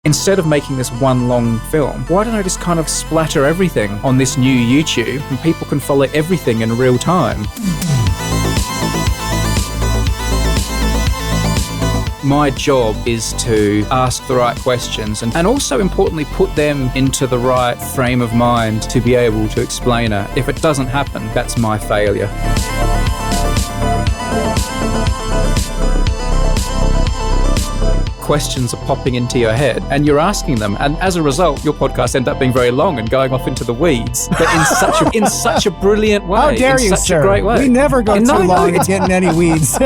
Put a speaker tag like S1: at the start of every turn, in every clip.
S1: Instead of making this one long film, why don't I just kind of splatter everything on this new YouTube and people can follow everything in real time? My job is to ask the right questions and also importantly put them into the right frame of mind to be able to explain it. If it doesn't happen, that's my failure. Questions are popping into your head and you're asking them, and as a result your podcasts end up being very long and going off into the weeds, but in such a brilliant way.
S2: How dare you, sir?
S1: A great way.
S2: We never go too long and get in any weeds.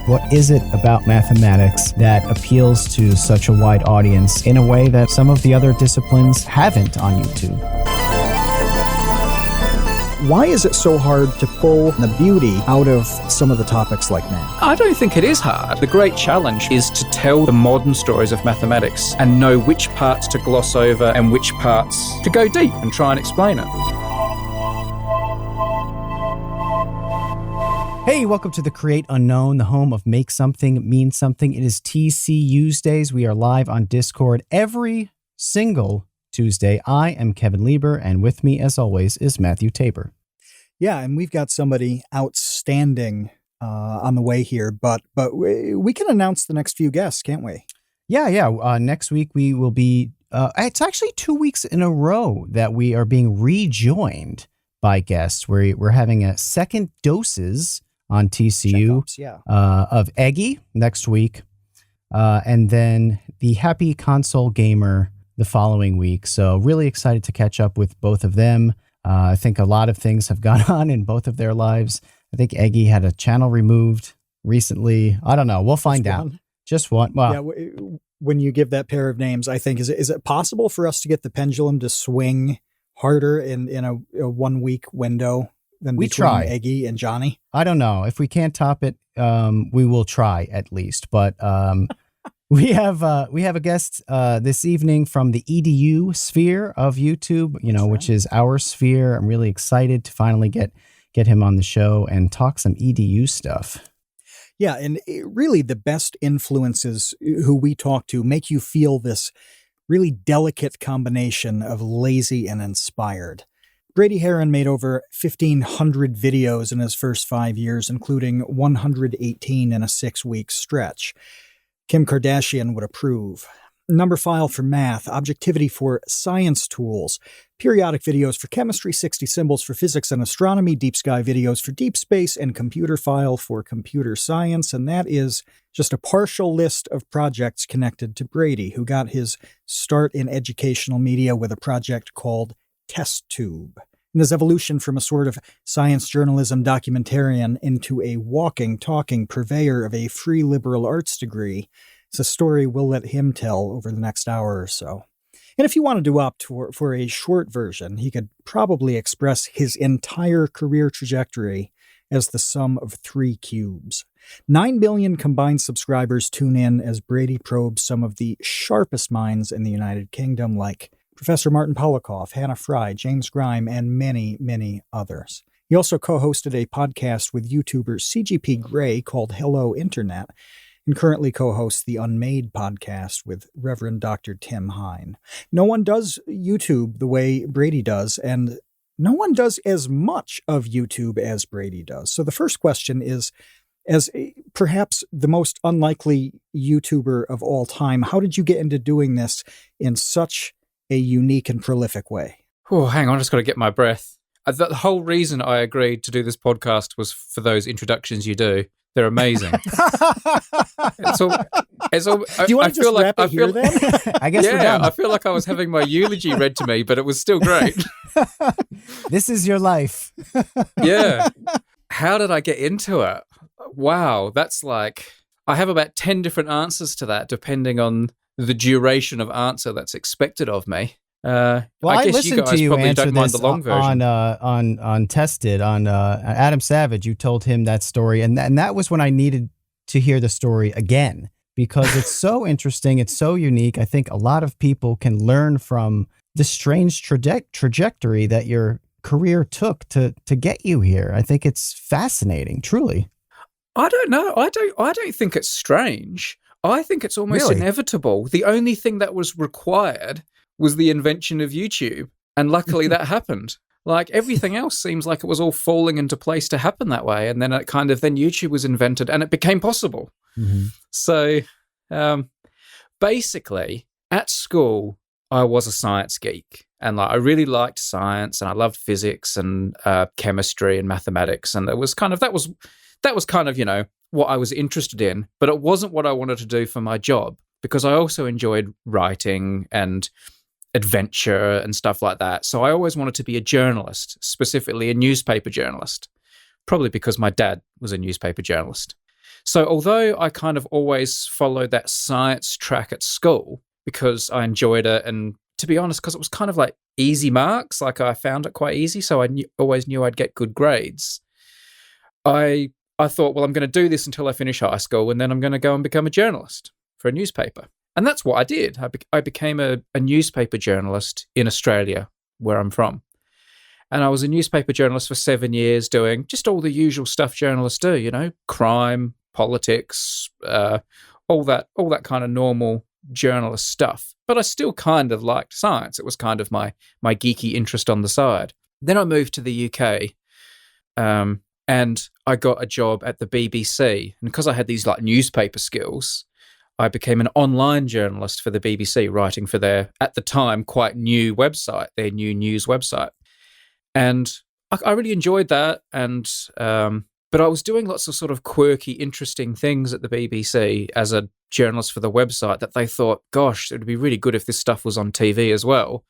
S2: What is it about mathematics that appeals to such a wide audience in a way that some of the other disciplines haven't on YouTube?
S3: Why is it so hard to pull the beauty out of some of the topics like math?
S1: I don't think it is hard. The great challenge is to tell the modern stories of mathematics and know which parts to gloss over and which parts to go deep and try and explain it.
S2: Hey, welcome to the Create Unknown, the home of Make Something Mean Something. It is TCU's Days. We are live on Discord every single Tuesday. I am Kevin Lieber, and with me, as always, is Matthew Tabor.
S3: Yeah, and we've got somebody outstanding on the way here, but we can announce the next few guests, can't we?
S2: Yeah. Next week we will be, it's actually 2 weeks in a row that we are being rejoined by guests. We're having a second doses on TCU of Eggy next week, and then the Happy Console Gamer the following week. So really excited to catch up with both of them. I think a lot of things have gone on in both of their lives. I think Eggy had a channel removed recently. I don't know. We'll find out. Just one. Well,
S3: yeah, when you give that pair of names, I think, is it possible for us to get the pendulum to swing harder in a 1 week window than
S2: we
S3: between
S2: try.
S3: Eggy and Johnny?
S2: I don't know. If we can't top it, we will try at least. But we have a guest this evening from the EDU sphere of YouTube, which is our sphere. I'm really excited to finally get him on the show and talk some EDU stuff.
S3: Yeah, and really the best influences who we talk to make you feel this really delicate combination of lazy and inspired. Brady Haran made over 1,500 videos in his first 5 years, including 118 in a 6-week stretch. Kim Kardashian would approve. Number file for math, objectivity for science tools, periodic videos for chemistry, 60 symbols for physics and astronomy, deep sky videos for deep space, and computer file for computer science. And that is just a partial list of projects connected to Brady, who got his start in educational media with a project called Test Tube. And his evolution from a sort of science journalism documentarian into a walking, talking purveyor of a free liberal arts degree is a story we'll let him tell over the next hour or so. And if you wanted to opt for a short version, he could probably express his entire career trajectory as the sum of 3 cubes. 9 million combined subscribers tune in as Brady probes some of the sharpest minds in the United Kingdom, like Professor Martin Polikoff, Hannah Fry, James Grime, and many, many others. He also co-hosted a podcast with YouTuber CGP Grey called Hello Internet, and currently co-hosts the Unmade podcast with Reverend Dr. Tim Hine. No one does YouTube the way Brady does, and no one does as much of YouTube as Brady does. So the first question is, as perhaps the most unlikely YouTuber of all time, how did you get into doing this in such a unique and prolific way?
S1: Oh, hang on, I just got to get my breath. The whole reason I agreed to do this podcast was for those introductions you do. They're amazing. Do
S3: you want to just wrap it here then?
S2: I guess we're done.
S1: I feel like I was having my eulogy read to me, but it was still great.
S2: This is your life.
S1: Yeah. How did I get into it? Wow, that's like, I have about 10 different answers to that, depending on the duration of answer that's expected of me.
S2: Well, I guess you guys probably don't mind the long version. On Tested, on Adam Savage, you told him that story, and that was when I needed to hear the story again, because it's so interesting, it's so unique. I think a lot of people can learn from the strange trajectory that you're career took to get you here. I think it's fascinating, truly.
S1: I don't know. I don't think it's strange. I think it's almost inevitable. The only thing that was required was the invention of YouTube. And luckily that happened. Like everything else seems like it was all falling into place to happen that way. And then then YouTube was invented and it became possible.
S2: Mm-hmm.
S1: So basically at school, I was a science geek. And I really liked science and I loved physics and chemistry and mathematics. And it was that was kind of, what I was interested in, but it wasn't what I wanted to do for my job because I also enjoyed writing and adventure and stuff like that. So I always wanted to be a journalist, specifically a newspaper journalist, probably because my dad was a newspaper journalist. So although I kind of always followed that science track at school because I enjoyed it and to be honest, because it was kind of like easy marks, like I found it quite easy, so I always knew I'd get good grades. I thought, well, I'm going to do this until I finish high school, and then I'm going to go and become a journalist for a newspaper. And that's what I did. I became a newspaper journalist in Australia, where I'm from. And I was a newspaper journalist for 7 years doing just all the usual stuff journalists do, crime, politics, all that kind of normal journalist stuff. But I still kind of liked science. It was kind of my geeky interest on the side. Then I moved to the UK, and I got a job at the BBC. And because I had these like newspaper skills, I became an online journalist for the BBC, writing for their, at the time, quite new website, their new news website. And I really enjoyed that. And but I was doing lots of sort of quirky, interesting things at the BBC as a journalist for the website that they thought, gosh, it would be really good if this stuff was on TV as well.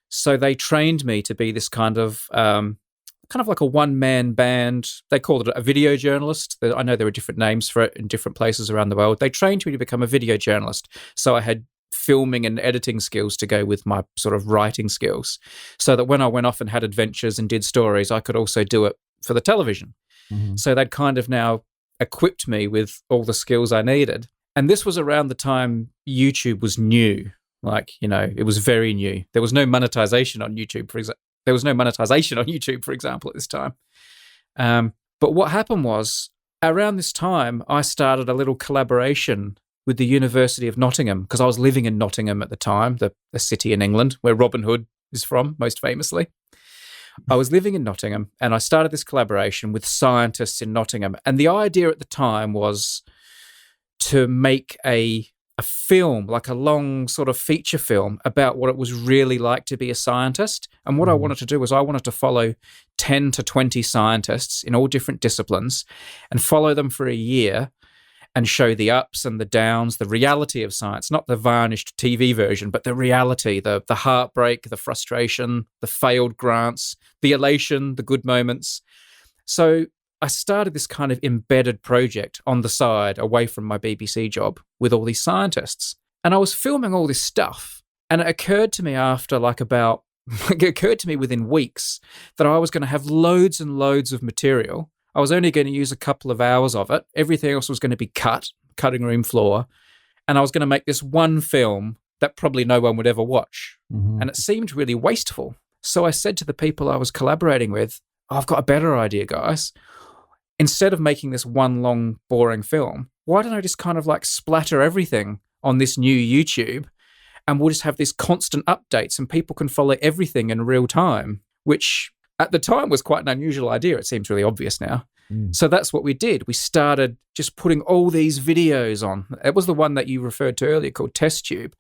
S1: So they trained me to be this kind of like a one-man band. They called it a video journalist. I know there are different names for it in different places around the world. They trained me to become a video journalist. So I had filming and editing skills to go with my sort of writing skills, so that when I went off and had adventures and did stories, I could also do it for the television. Mm-hmm. So they'd kind of now equipped me with all the skills I needed. And this was around the time YouTube was new. It was very new. There was no monetization on YouTube, for example. At this time. But what happened was, around this time, I started a little collaboration with the University of Nottingham, because I was living in Nottingham at the time, the city in England where Robin Hood is from, most famously. I was living in Nottingham, and I started this collaboration with scientists in Nottingham. And the idea at the time was to make a film, like a long sort of feature film about what it was really like to be a scientist. And what I wanted to do was I wanted to follow 10 to 20 scientists in all different disciplines and follow them for a year and show the ups and the downs, the reality of science, not the varnished TV version, but the reality, the heartbreak, the frustration, the failed grants, the elation, the good moments. So I started this kind of embedded project on the side, away from my BBC job, with all these scientists. And I was filming all this stuff. And it occurred to me within weeks that I was going to have loads and loads of material. I was only going to use a couple of hours of it. Everything else was going to be cutting room floor. And I was going to make this one film that probably no one would ever watch. Mm-hmm. And it seemed really wasteful. So I said to the people I was collaborating with, I've got a better idea, guys. Instead of making this one long, boring film, why don't I just kind of like splatter everything on this new YouTube, and we'll just have these constant updates and people can follow everything in real time, which at the time was quite an unusual idea. It seems really obvious now. So that's what we did. We started just putting all these videos on. It was the one that you referred to earlier called Test Tube.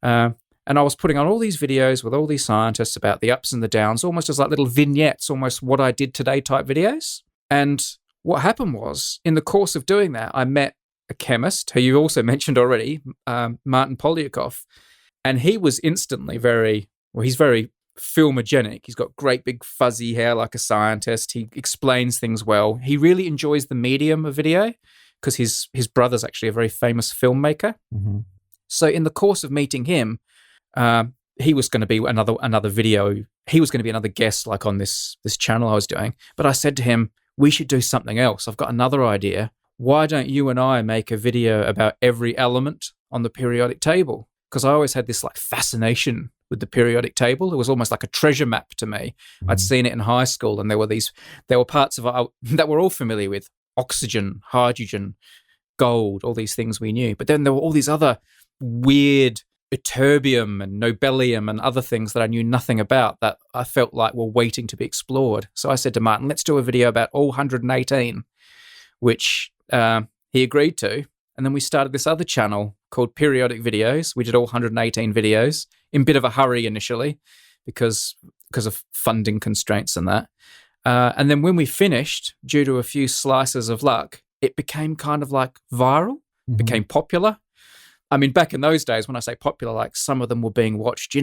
S1: And I was putting on all these videos with all these scientists about the ups and the downs, almost as like little vignettes, almost what I did today type videos. And what happened was, in the course of doing that, I met a chemist who you also mentioned already, Martin Polyakov, and he was instantly he's very filmogenic. He's got great big fuzzy hair like a scientist. He explains things well. He really enjoys the medium of video because his brother's actually a very famous filmmaker. Mm-hmm. So in the course of meeting him, he was going to be another video. He was going to be another guest like on this channel I was doing. But I said to him, we should do something else. I've got another idea. Why don't you and I make a video about every element on the periodic table? because I always had this like fascination with the periodic table. It was almost like a treasure map to me. I'd seen it in high school, and there were parts of it that we're all familiar with: oxygen, hydrogen, gold, all these things we knew. But then there were all these other weird ytterbium and nobelium and other things that I knew nothing about that I felt like were waiting to be explored. So I said to Martin, let's do a video about all 118, which he agreed to. And then we started this other channel called Periodic Videos. We did all 118 videos in a bit of a hurry initially because of funding constraints and that. And then when we finished, due to a few slices of luck, it became kind of like viral, became popular. I mean, back in those days, when I say popular, like some of them were being watched,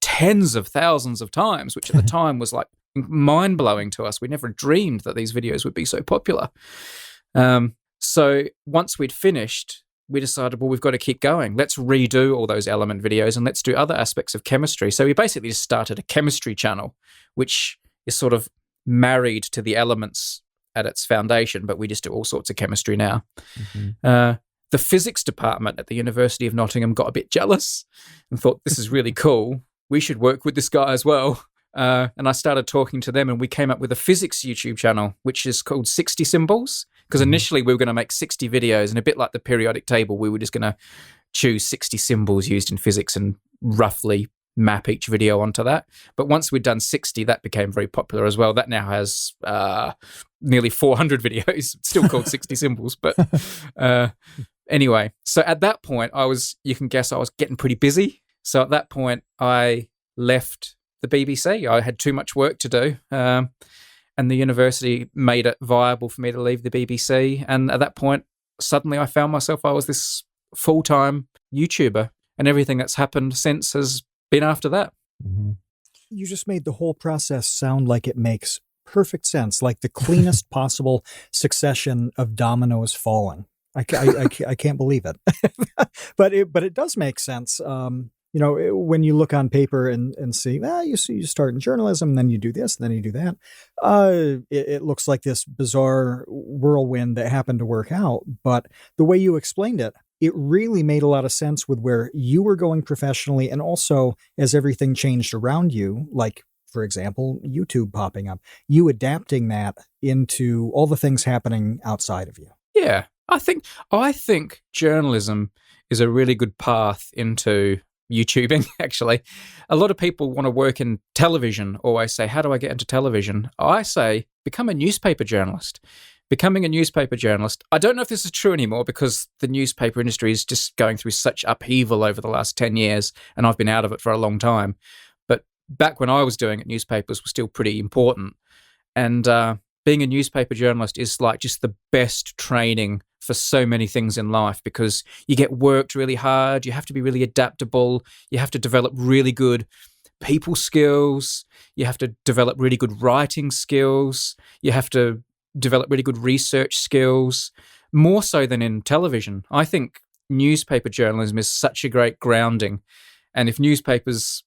S1: tens of thousands of times, which at the time was like mind-blowing to us. We never dreamed that these videos would be so popular. So once we'd finished, we decided, well, we've got to keep going. Let's redo all those element videos and let's do other aspects of chemistry. So we basically just started a chemistry channel, which is sort of married to the elements at its foundation, but we just do all sorts of chemistry now. The physics department at the University of Nottingham got a bit jealous and thought, this is really cool. We should work with this guy as well. And I started talking to them, and we came up with a physics YouTube channel, which is called 60 Symbols. Because initially we were going to make 60 videos, and a bit like the periodic table, we were just going to choose 60 symbols used in physics and roughly map each video onto that. But once we'd done 60, that became very popular as well. That now has nearly 400 videos. It's still called 60 Symbols. But anyway, so at that point, you can guess I was getting pretty busy. So at that point, I left the BBC. I had too much work to do. And the university made it viable for me to leave the BBC. And at that point, suddenly I found myself, I was this full-time YouTuber. And everything that's happened since has been after that.
S3: You just made the whole process sound like it makes perfect sense, like the cleanest possible succession of dominoes falling. I can't believe it. but it does make sense. When you look on paper and see, you start in journalism, and then you do this, and then you do that. It looks like this bizarre whirlwind that happened to work out. But the way you explained it, it really made a lot of sense with where you were going professionally, and also as everything changed around you, like, for example, YouTube popping up, you adapting that into all the things happening outside of you.
S1: Yeah, I think journalism is a really good path into YouTubing, actually. A lot of people want to work in television, always say, how do I get into television? I say, become a newspaper journalist. Becoming a newspaper journalist, I don't know if this is true anymore because the newspaper industry is just going through such upheaval over the last 10 years, and I've been out of it for a long time. But back when I was doing it, newspapers were still pretty important. And being a newspaper journalist is like just the best training for so many things in life, because you get worked really hard, you have to be really adaptable, you have to develop really good people skills, you have to develop really good writing skills, you have to develop really good research skills, more so than in television. I think newspaper journalism is such a great grounding, and if newspapers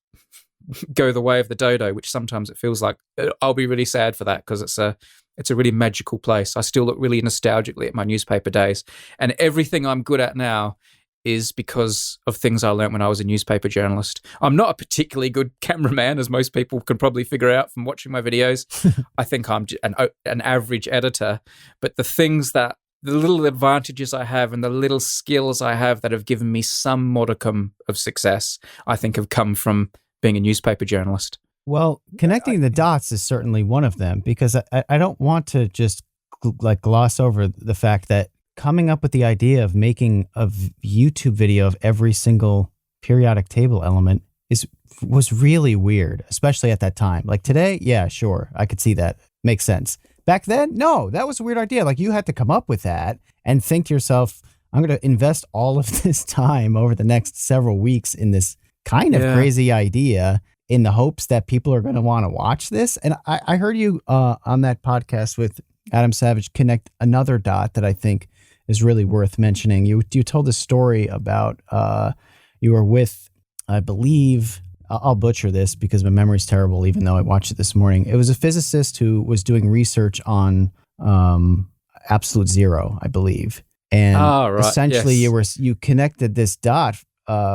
S1: go the way of the dodo, which sometimes it feels like, I'll be really sad for that, because it's a really magical place. I still look really nostalgically at my newspaper days, and everything I'm good at now is because of things I learned when I was a newspaper journalist. I'm not a particularly good cameraman, as most people can probably figure out from watching my videos. I think I'm an average editor, but the little advantages I have and the little skills I have that have given me some modicum of success, I think have come from being a newspaper journalist.
S2: Well, connecting the dots is certainly one of them, because I don't want to just gloss over the fact that coming up with the idea of making a YouTube video of every single periodic table element was really weird, especially at that time. Like today, yeah, sure, I could see that. Makes sense. Back then, no, that was a weird idea. Like you had to come up with that and think to yourself, I'm going to invest all of this time over the next several weeks in this kind of crazy idea in the hopes that people are going to want to watch this. And I heard you on that podcast with Adam Savage connect another dot that I think is really worth mentioning. You told a story about you were with, I believe, I'll butcher this because my memory's terrible, even though I watched it this morning. It was a physicist who was doing research on absolute zero, I believe. And essentially you connected this dot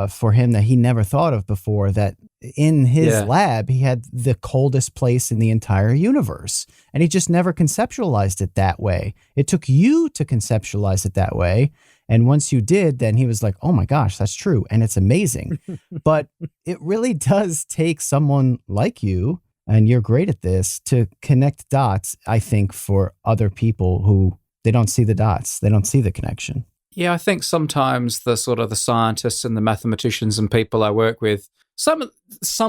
S2: for him that he never thought of before, that in his
S1: Yeah.
S2: lab, he had the coldest place in the entire universe. And he just never conceptualized it that way. It took you to conceptualize it that way. And once you did, then he was like, oh my gosh, that's true. And it's amazing. But it really does take someone like you, and you're great at this, to connect dots, I think, for other people who they don't see the dots. They don't see the connection.
S1: Yeah, I think sometimes the sort of the scientists and the mathematicians and people I work with, some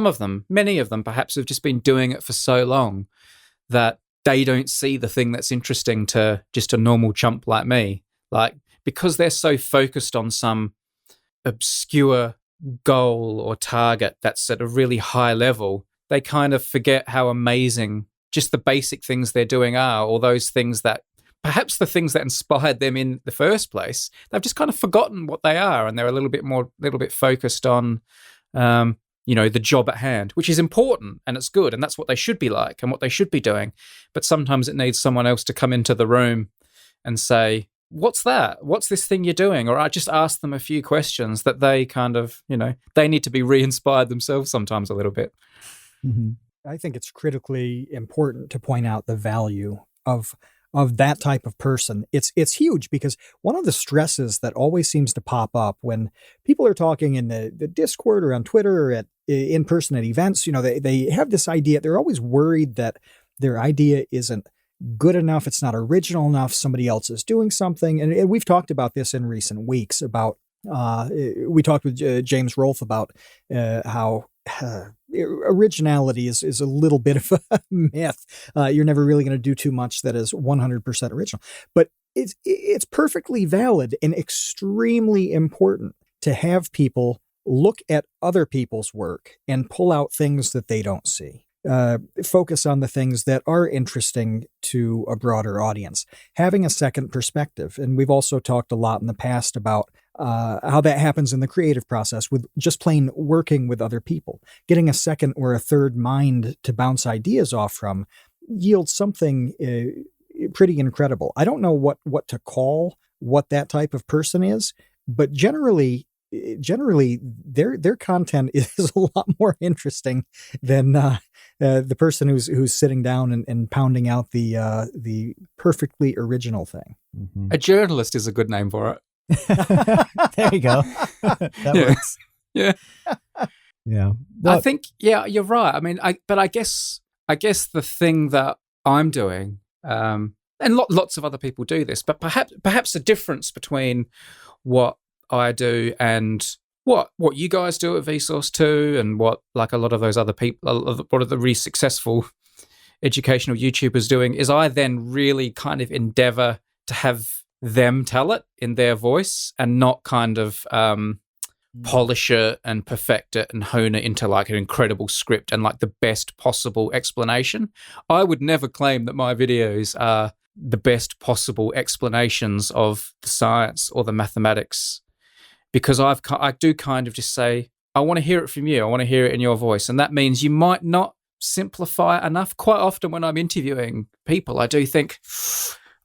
S1: of them, many of them perhaps have just been doing it for so long that they don't see the thing that's interesting to just a normal chump like me. Like, because they're so focused on some obscure goal or target that's at a really high level, they kind of forget how amazing just the basic things they're doing are, or those things that perhaps the things that inspired them in the first place. They've just kind of forgotten what they are, and they're a little bit focused on, the job at hand, which is important and it's good, and that's what they should be like and what they should be doing. But sometimes it needs someone else to come into the room and say, what's that? What's this thing you're doing? Or I just ask them a few questions that they kind of, they need to be re-inspired themselves sometimes a little bit.
S2: Mm-hmm.
S3: I think it's critically important to point out the value of that type of person. It's huge, because one of the stresses that always seems to pop up when people are talking in the Discord or on Twitter or in person at events, they have this idea. They're always worried that their idea isn't good enough. It's not original enough. Somebody else is doing something. And we've talked about this in recent weeks about, we talked with James Rolfe about how originality is a little bit of a myth. You're never really going to do too much that is 100% original. But it's perfectly valid and extremely important to have people look at other people's work and pull out things that they don't see. Focus on the things that are interesting to a broader audience. Having a second perspective. And we've also talked a lot in the past about how that happens in the creative process with just plain working with other people. Getting a second or a third mind to bounce ideas off from yields something pretty incredible. I don't know what to call what that type of person is, but generally their content is a lot more interesting than the person who's sitting down and pounding out the perfectly original thing.
S2: Mm-hmm.
S1: A journalist is a good name for it.
S2: There you go. That works.
S1: Yeah.
S2: Yeah.
S1: I think, you're right. I mean, I guess the thing that I'm doing, and lots of other people do this, but perhaps the difference between what I do and what you guys do at Vsauce too, and what like a lot of those other people, what are the really successful educational YouTubers doing, is I then really kind of endeavor to have them tell it in their voice and not kind of polish it and perfect it and hone it into like an incredible script and like the best possible explanation. I would never claim that my videos are the best possible explanations of the science or the mathematics, because I do kind of just say, I want to hear it from you. I want to hear it in your voice. And that means you might simplify enough. Quite often when I'm interviewing people, I do think,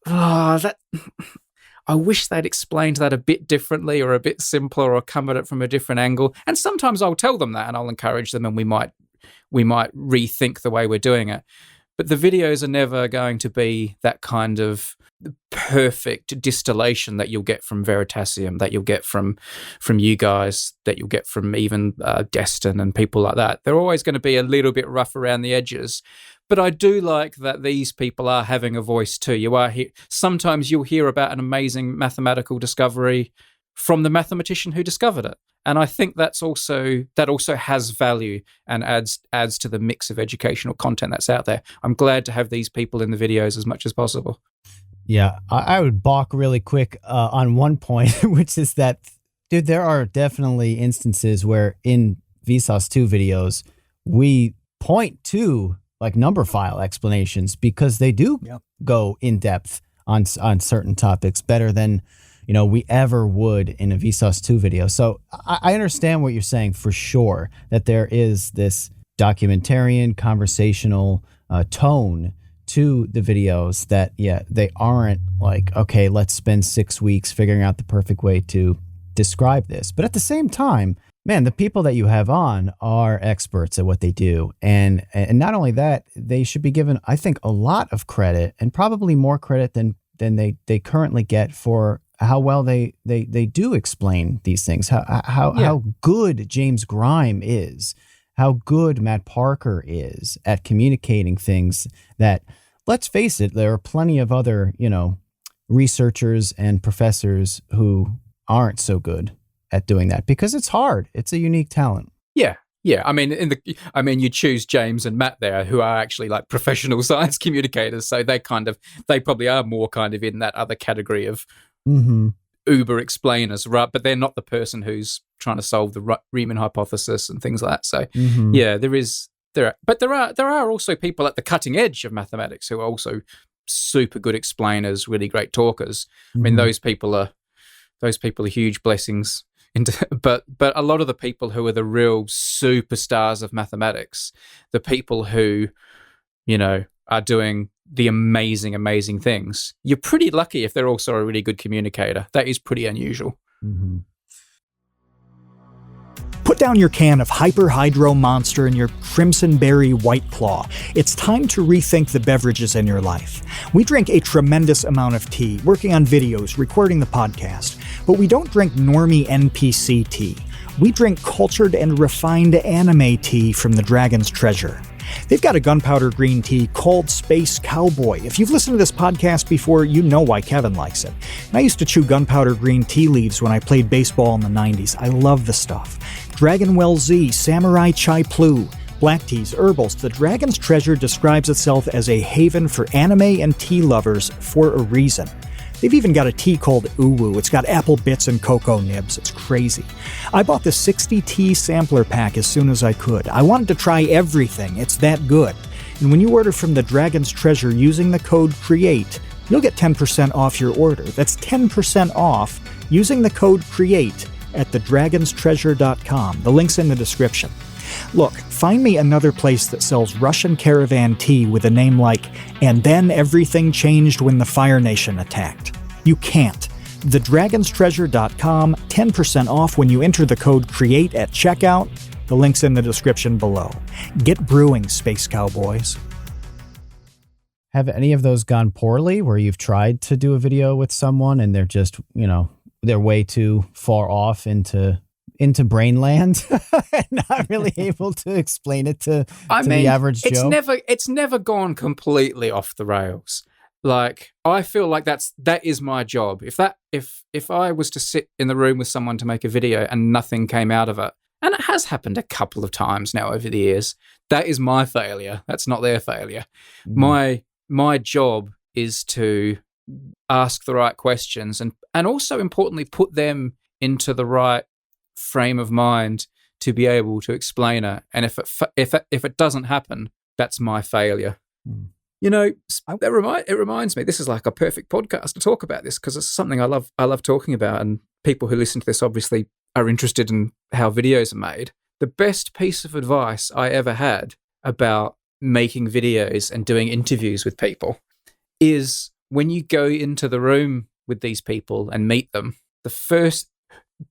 S1: I wish they'd explained that a bit differently or a bit simpler or come at it from a different angle. And sometimes I'll tell them that and I'll encourage them, and we might rethink the way we're doing it. But the videos are never going to be that kind of perfect distillation that you'll get from Veritasium, that you'll get from you guys, that you'll get from even Destin and people like that. They're always going to be a little bit rough around the edges. But I do like that these people are having a voice too. Sometimes you'll hear about an amazing mathematical discovery from the mathematician who discovered it. And I think that also has value and adds to the mix of educational content that's out there. I'm glad to have these people in the videos as much as possible.
S2: Yeah, I would balk really quick on one point, which is that, dude, there are definitely instances where in Vsauce 2 videos, we point to like number file explanations because they do go in depth on certain topics better than we ever would in a Vsauce 2 video. So I understand what you're saying for sure, that there is this documentarian, conversational tone to the videos that, they aren't like, okay, let's spend 6 weeks figuring out the perfect way to describe this. But at the same time, man, the people that you have on are experts at what they do. And not only that, they should be given, I think, a lot of credit, and probably more credit than they currently get for how well they do explain these things, how good James Grime is, how good Matt Parker is at communicating things that, let's face it, there are plenty of other, researchers and professors who aren't so good at doing that, because it's hard. It's a unique talent.
S1: Yeah. I mean, you choose James and Matt there, who are actually like professional science communicators, so they probably are more kind of in that other category of uber explainers, right? But they're not the person who's trying to solve the Riemann hypothesis and things like that. So yeah, there are also people at the cutting edge of mathematics who are also super good explainers, really great talkers. I mean, those people are huge blessings. But a lot of the people who are the real superstars of mathematics, the people who, are doing the amazing, amazing things, you're pretty lucky if they're also a really good communicator. That is pretty unusual.
S3: Put down your can of Hyper Hydro Monster and your Crimson Berry White Claw. It's time to rethink the beverages in your life. We drink a tremendous amount of tea, working on videos, recording the podcast, but we don't drink normie NPC tea. We drink cultured and refined anime tea from the Dragon's Treasure. They've got a gunpowder green tea called Space Cowboy. If you've listened to this podcast before, you know why Kevin likes it. And I used to chew gunpowder green tea leaves when I played baseball in the 90s. I love the stuff. Dragonwell Z, Samurai Chai Plu, black teas, herbals. The Dragon's Treasure describes itself as a haven for anime and tea lovers for a reason. They've even got a tea called Uwu. It's got apple bits and cocoa nibs. It's crazy. I bought the 60 tea sampler pack as soon as I could. I wanted to try everything. It's that good. And when you order from the Dragon's Treasure using the code CREATE, you'll get 10% off your order. That's 10% off using the code CREATE at thedragonstreasure.com. The link's in the description. Look, find me another place that sells Russian caravan tea with a name like, "And then everything changed when the Fire Nation attacked." You can't. Thedragonstreasure.com, 10% off when you enter the code CREATE at checkout. The link's in the description below. Get brewing, Space Cowboys.
S2: Have any of those gone poorly, where you've tried to do a video with someone and they're just, they're way too far off into brainland and not really able to explain it to the average Joe?
S1: It's never gone completely off the rails. Like, I feel like that is my job. If I was to sit in the room with someone to make a video and nothing came out of it, and it has happened a couple of times now over the years, that is my failure. That's not their failure. My job is to ask the right questions and also importantly put them into the right frame of mind to be able to explain it. And if it doesn't happen, that's my failure. It reminds me, this is like a perfect podcast to talk about this, because it's something I love talking about, and people who listen to this obviously are interested in how videos are made. The best piece of advice I ever had about making videos and doing interviews with people is, when you go into the room with these people and meet them,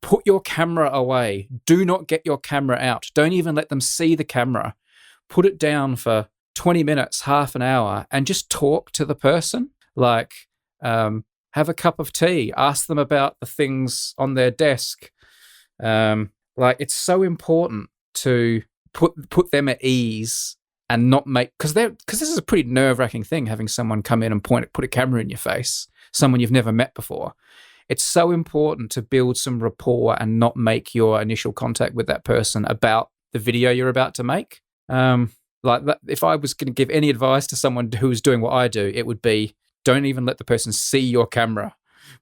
S1: put your camera away. Do not get your camera out. Don't even let them see the camera. Put it down for 20 minutes, half an hour, and just talk to the person. Like, have a cup of tea. Ask them about the things on their desk. It's so important to put them at ease and not make, because this is a pretty nerve-wracking thing, having someone come in and put a camera in your face, someone you've never met before. It's so important to build some rapport and not make your initial contact with that person about the video you're about to make. If I was going to give any advice to someone who was doing what I do, it would be, don't even let the person see your camera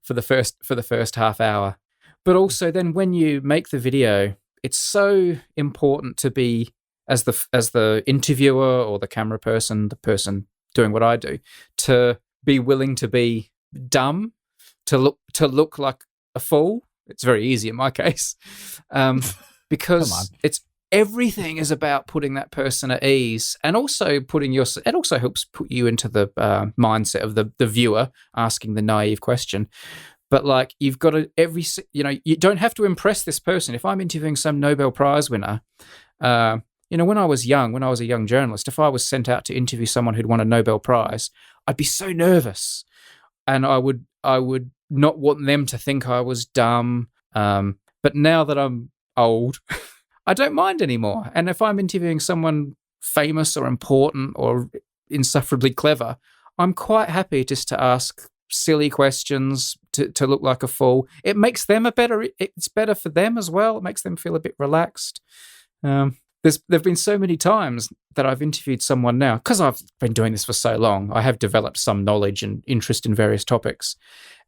S1: for the first half hour. But also then when you make the video, it's so important to be, as the interviewer or the camera person, the person doing what I do, to be willing to be dumb, to look like a fool. It's very easy in my case, because everything is about putting that person at ease, and also it also helps put you into the mindset of the viewer asking the naive question. But like, you've got to you don't have to impress this person. If I'm interviewing some Nobel Prize winner, when I was a young journalist, if I was sent out to interview someone who'd won a Nobel Prize, I'd be so nervous, and I would not want them to think I was dumb. But now that I'm old, I don't mind anymore. And if I'm interviewing someone famous or important or insufferably clever, I'm quite happy just to ask silly questions to look like a fool. It makes them it's better for them as well. It makes them feel a bit relaxed. There've been so many times that I've interviewed someone now, because I've been doing this for so long, I have developed some knowledge and interest in various topics.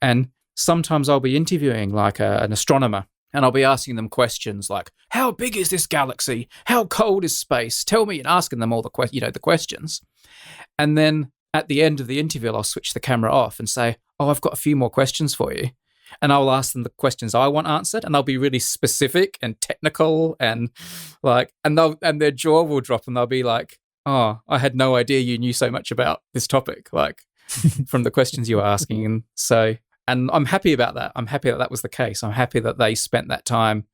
S1: And sometimes I'll be interviewing like an astronomer, and I'll be asking them questions like, how big is this galaxy? How cold is space? Tell me, and asking them all the questions. And then at the end of the interview, I'll switch the camera off and say, I've got a few more questions for you. And I'll ask them the questions I want answered, and they'll be really specific and technical, and their jaw will drop, and they'll be like, I had no idea you knew so much about this topic, like from the questions you were asking. And I'm happy about that. I'm happy that was the case. I'm happy that they spent that time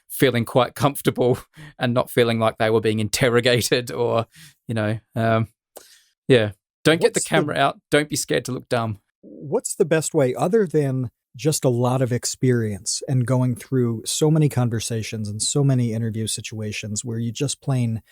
S1: feeling quite comfortable and not feeling like they were being interrogated or, Don't get the camera out. Don't be scared to look dumb.
S3: What's the best way, other than just a lot of experience and going through so many conversations and so many interview situations where you just plain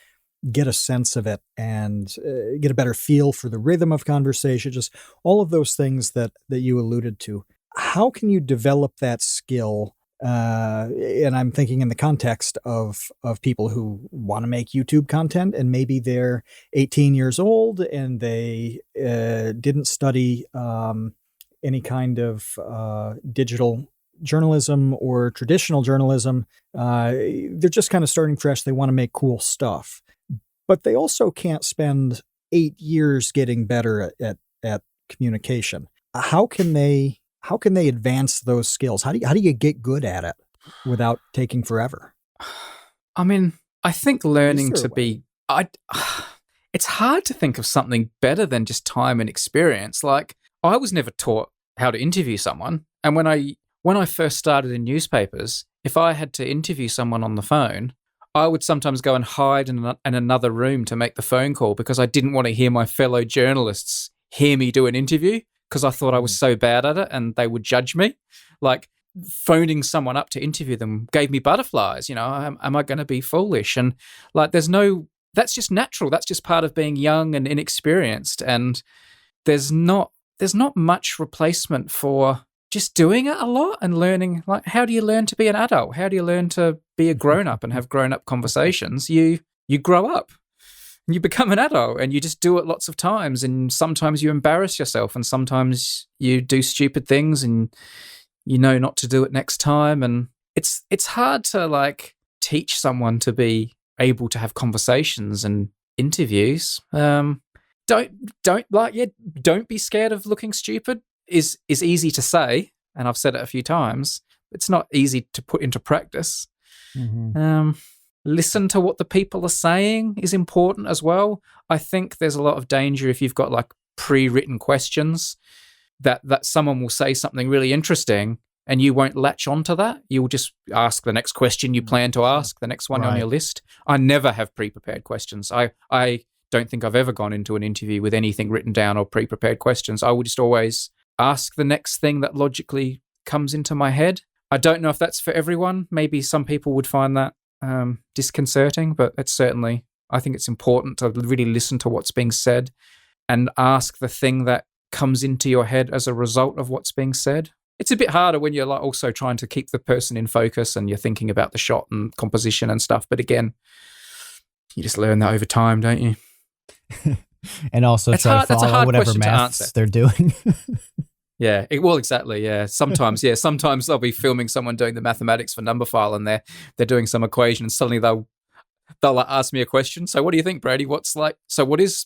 S3: get a sense of it and get a better feel for the rhythm of conversation, just all of those things that you alluded to? How can you develop that skill? And I'm thinking in the context of people who want to make YouTube content, and maybe they're 18 years old and they didn't study any kind of digital journalism or traditional journalism. They're just kind of starting fresh. They want to make cool stuff, but they also can't spend 8 years getting better at communication. How can they advance those skills? How do you get good at it without taking forever?
S1: I mean, I think learning to be, it's hard to think of something better than just time and experience. Like, I was never taught how to interview someone. And when I first started in newspapers, if I had to interview someone on the phone, I would sometimes go and hide in another room to make the phone call, because I didn't want to hear my fellow journalists hear me do an interview, because I thought I was so bad at it and they would judge me. Like, phoning someone up to interview them gave me butterflies. Am I going to be foolish? And like, that's just natural. That's just part of being young and inexperienced. And there's not much replacement for just doing it a lot and learning. Like, how do you learn to be an adult? How do you learn to be a grown-up and have grown-up conversations? You grow up. You become an adult and you just do it lots of times, and sometimes you embarrass yourself and sometimes you do stupid things and you know not to do it next time. And it's hard to like teach someone to be able to have conversations and interviews. Don't be scared of looking stupid is easy to say, and I've said it a few times. It's not easy to put into practice. Mm-hmm. Listen to what the people are saying is important as well. I think there's a lot of danger if you've got like pre-written questions that someone will say something really interesting and you won't latch onto that. You'll just ask the next question you plan to ask, the next one on your list. I never have pre-prepared questions. I don't think I've ever gone into an interview with anything written down or pre-prepared questions. I would just always ask the next thing that logically comes into my head. I don't know if that's for everyone. Maybe some people would find that disconcerting, but I think it's important to really listen to what's being said and ask the thing that comes into your head as a result of what's being said. It's a bit harder when you're like also trying to keep the person in focus and you're thinking about the shot and composition and stuff. But again, you just learn that over time, don't you?
S2: And also try to follow whatever maths they're doing.
S1: Yeah, exactly. Yeah, sometimes I'll be filming someone doing the mathematics for Numberphile, and they're doing some equation, and suddenly they'll ask me a question. So, what do you think, Brady? What is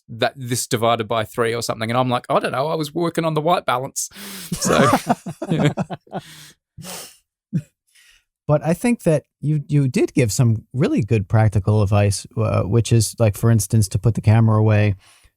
S1: that? This divided by 3 or something? And I'm like, I don't know. I was working on the white balance. So, yeah.
S2: But I think that you did give some really good practical advice, which is like, for instance, to put the camera away,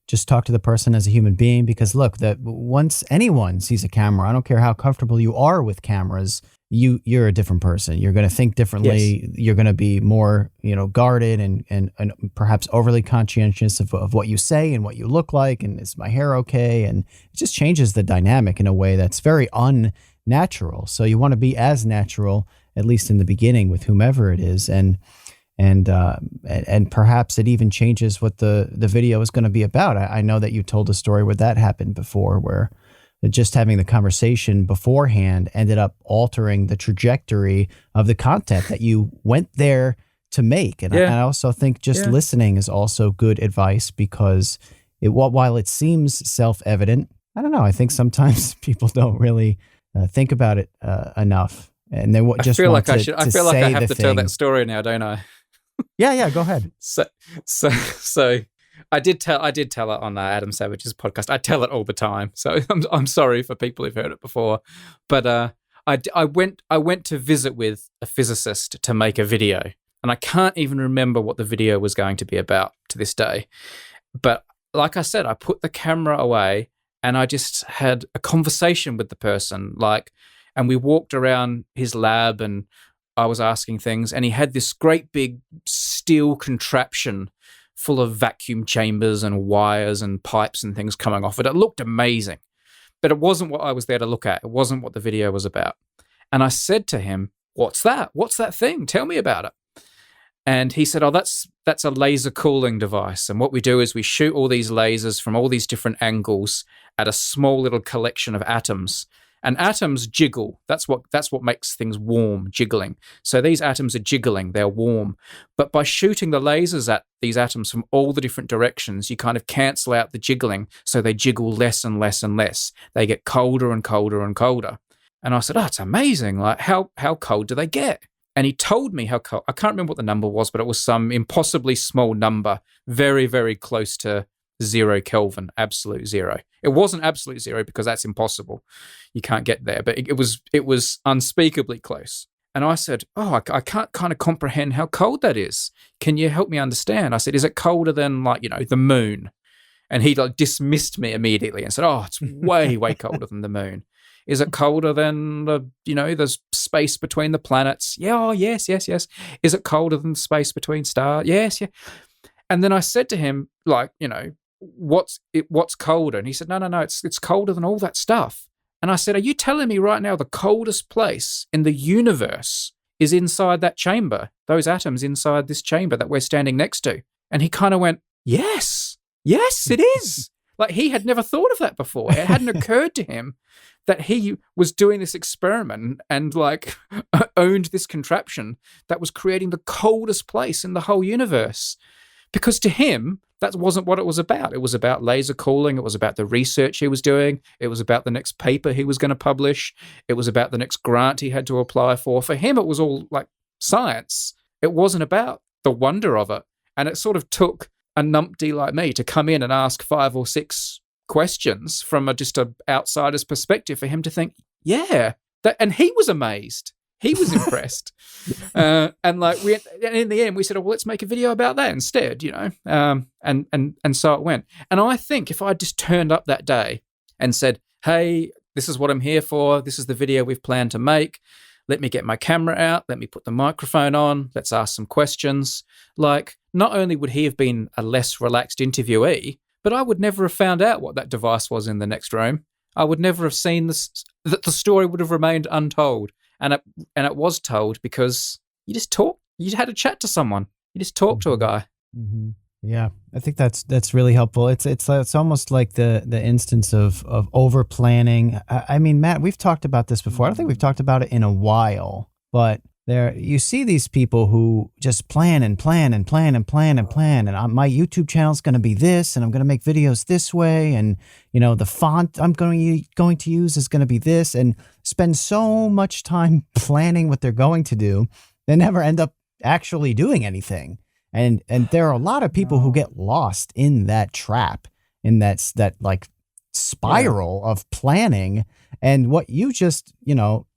S2: just talk to the person as a human being, because look, that once anyone sees a camera, I don't care how comfortable you are with cameras, you're a different person. You're going to think differently. Yes. You're going to be more, guarded and perhaps overly conscientious of what you say and what you look like. And is my hair okay? And it just changes the dynamic in a way that's very unnatural. So you want to be as natural, at least in the beginning, with whomever it is. And perhaps it even changes what the video is going to be about. I know that you told a story where that happened before, where just having the conversation beforehand ended up altering the trajectory of the content that you went there to make. And I also think just listening is also good advice, because while it seems self-evident, I don't know, I think sometimes people don't really think about it enough. And they just
S1: I feel
S2: want
S1: like
S2: to
S1: I feel like I have to tell that
S2: thing.
S1: story now, don't I?
S2: Yeah, go ahead.
S1: So I did tell it on Adam Savage's podcast. I tell it all the time, so I'm sorry for people who've heard it before, but I went to visit with a physicist to make a video, and I can't even remember what the video was going to be about to this day. But like I said, I put the camera away and I just had a conversation with the person, and we walked around his lab and I was asking things, and he had this great big steel contraption full of vacuum chambers and wires and pipes and things coming off it. It looked amazing, but it wasn't what I was there to look at. It wasn't what the video was about. And I said to him, "What's that? What's that thing? Tell me about it." And he said, "Oh, that's a laser cooling device. And what we do is we shoot all these lasers from all these different angles at a small little collection of atoms. And atoms jiggle. That's what makes things warm, jiggling. So these atoms are jiggling, they're warm. But by shooting the lasers at these atoms from all the different directions, you kind of cancel out the jiggling, so they jiggle less and less and less. They get colder and colder and colder." And I said, "Oh, it's amazing. Like, how cold do they get?" And he told me how cold. I can't remember what the number was, but it was some impossibly small number, very, very close to 0 Kelvin, absolute zero. It wasn't absolute zero because that's impossible. You can't get there, but it was unspeakably close. And I said, "Oh, I can't kind of comprehend how cold that is. Can you help me understand?" I said, "Is it colder than the moon?" And he dismissed me immediately and said, "Oh, it's way, way colder than the moon." "Is it colder than the space between the planets?" "Yeah, oh, yes. "Is it colder than the space between stars?" "Yes, yeah." And then I said to him, what's colder? And he said, no, it's colder than all that stuff. And I said, "Are you telling me right now the coldest place in the universe is inside that chamber, those atoms inside this chamber that we're standing next to?" And he kind of went, yes, it is. Like, he had never thought of that before. It hadn't occurred to him that he was doing this experiment and owned this contraption that was creating the coldest place in the whole universe. Because to him, that wasn't what it was about. It was about laser cooling. It was about the research he was doing. It was about the next paper he was going to publish. It was about the next grant he had to apply for. For him, it was all science. It wasn't about the wonder of it. And it sort of took a numpty like me to come in and ask 5 or 6 questions from just a outsider's perspective for him to think, yeah, and he was amazed. He was impressed. And in the end, we said, "Oh, well, let's make a video about that instead," and so it went. And I think if I just turned up that day and said, "Hey, this is what I'm here for. This is the video we've planned to make. Let me get my camera out. Let me put the microphone on. Let's ask some questions." Not only would he have been a less relaxed interviewee, but I would never have found out what that device was in the next room. I would never have seen this. That the story would have remained untold. And it was told because you just talked. You had a chat to someone. You just talked to a guy.
S2: Mm-hmm. Yeah, I think that's really helpful. It's almost like the instance of over planning. I mean, Matt, we've talked about this before. I don't think we've talked about it in a while, but you see these people who just plan and plan and plan and plan and plan. And my YouTube channel is going to be this, and I'm going to make videos this way, and the font I'm going to use is going to be this, and spend so much time planning what they're going to do, they never end up actually doing anything. And there are a lot of people who get lost in that trap, in that spiral of planning. And what you just,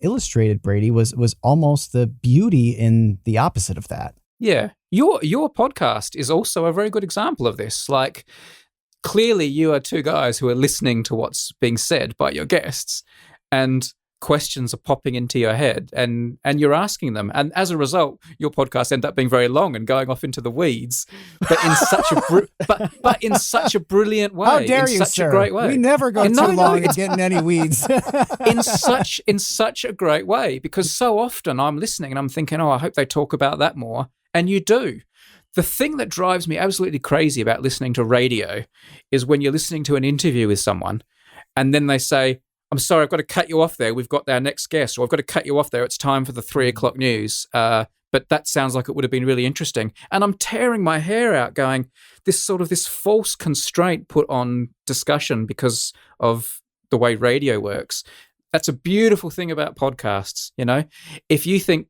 S2: illustrated, Brady, was almost the beauty in the opposite of that.
S1: Yeah. Your podcast is also a very good example of this. clearly you are two guys who are listening to what's being said by your guests, and questions are popping into your head, and you're asking them, and as a result your podcast end up being very long and going off into the weeds, but in such a but in such a brilliant way.
S2: How dare
S1: in
S2: you,
S1: such
S2: sir?
S1: a great way.
S2: We never go
S1: And
S2: too
S1: no,
S2: long and get in any weeds.
S1: in such a great way, because so often I'm listening and I'm thinking, oh, I hope they talk about that more, and you do. The thing that drives me absolutely crazy about listening to radio is when you're listening to an interview with someone and then they say, I'm sorry, I've got to cut you off there. We've got our next guest, or I've got to cut you off there. It's time for the 3:00 news. But that sounds like it would have been really interesting. And I'm tearing my hair out going, this false constraint put on discussion because of the way radio works. That's a beautiful thing about podcasts, you know. If you think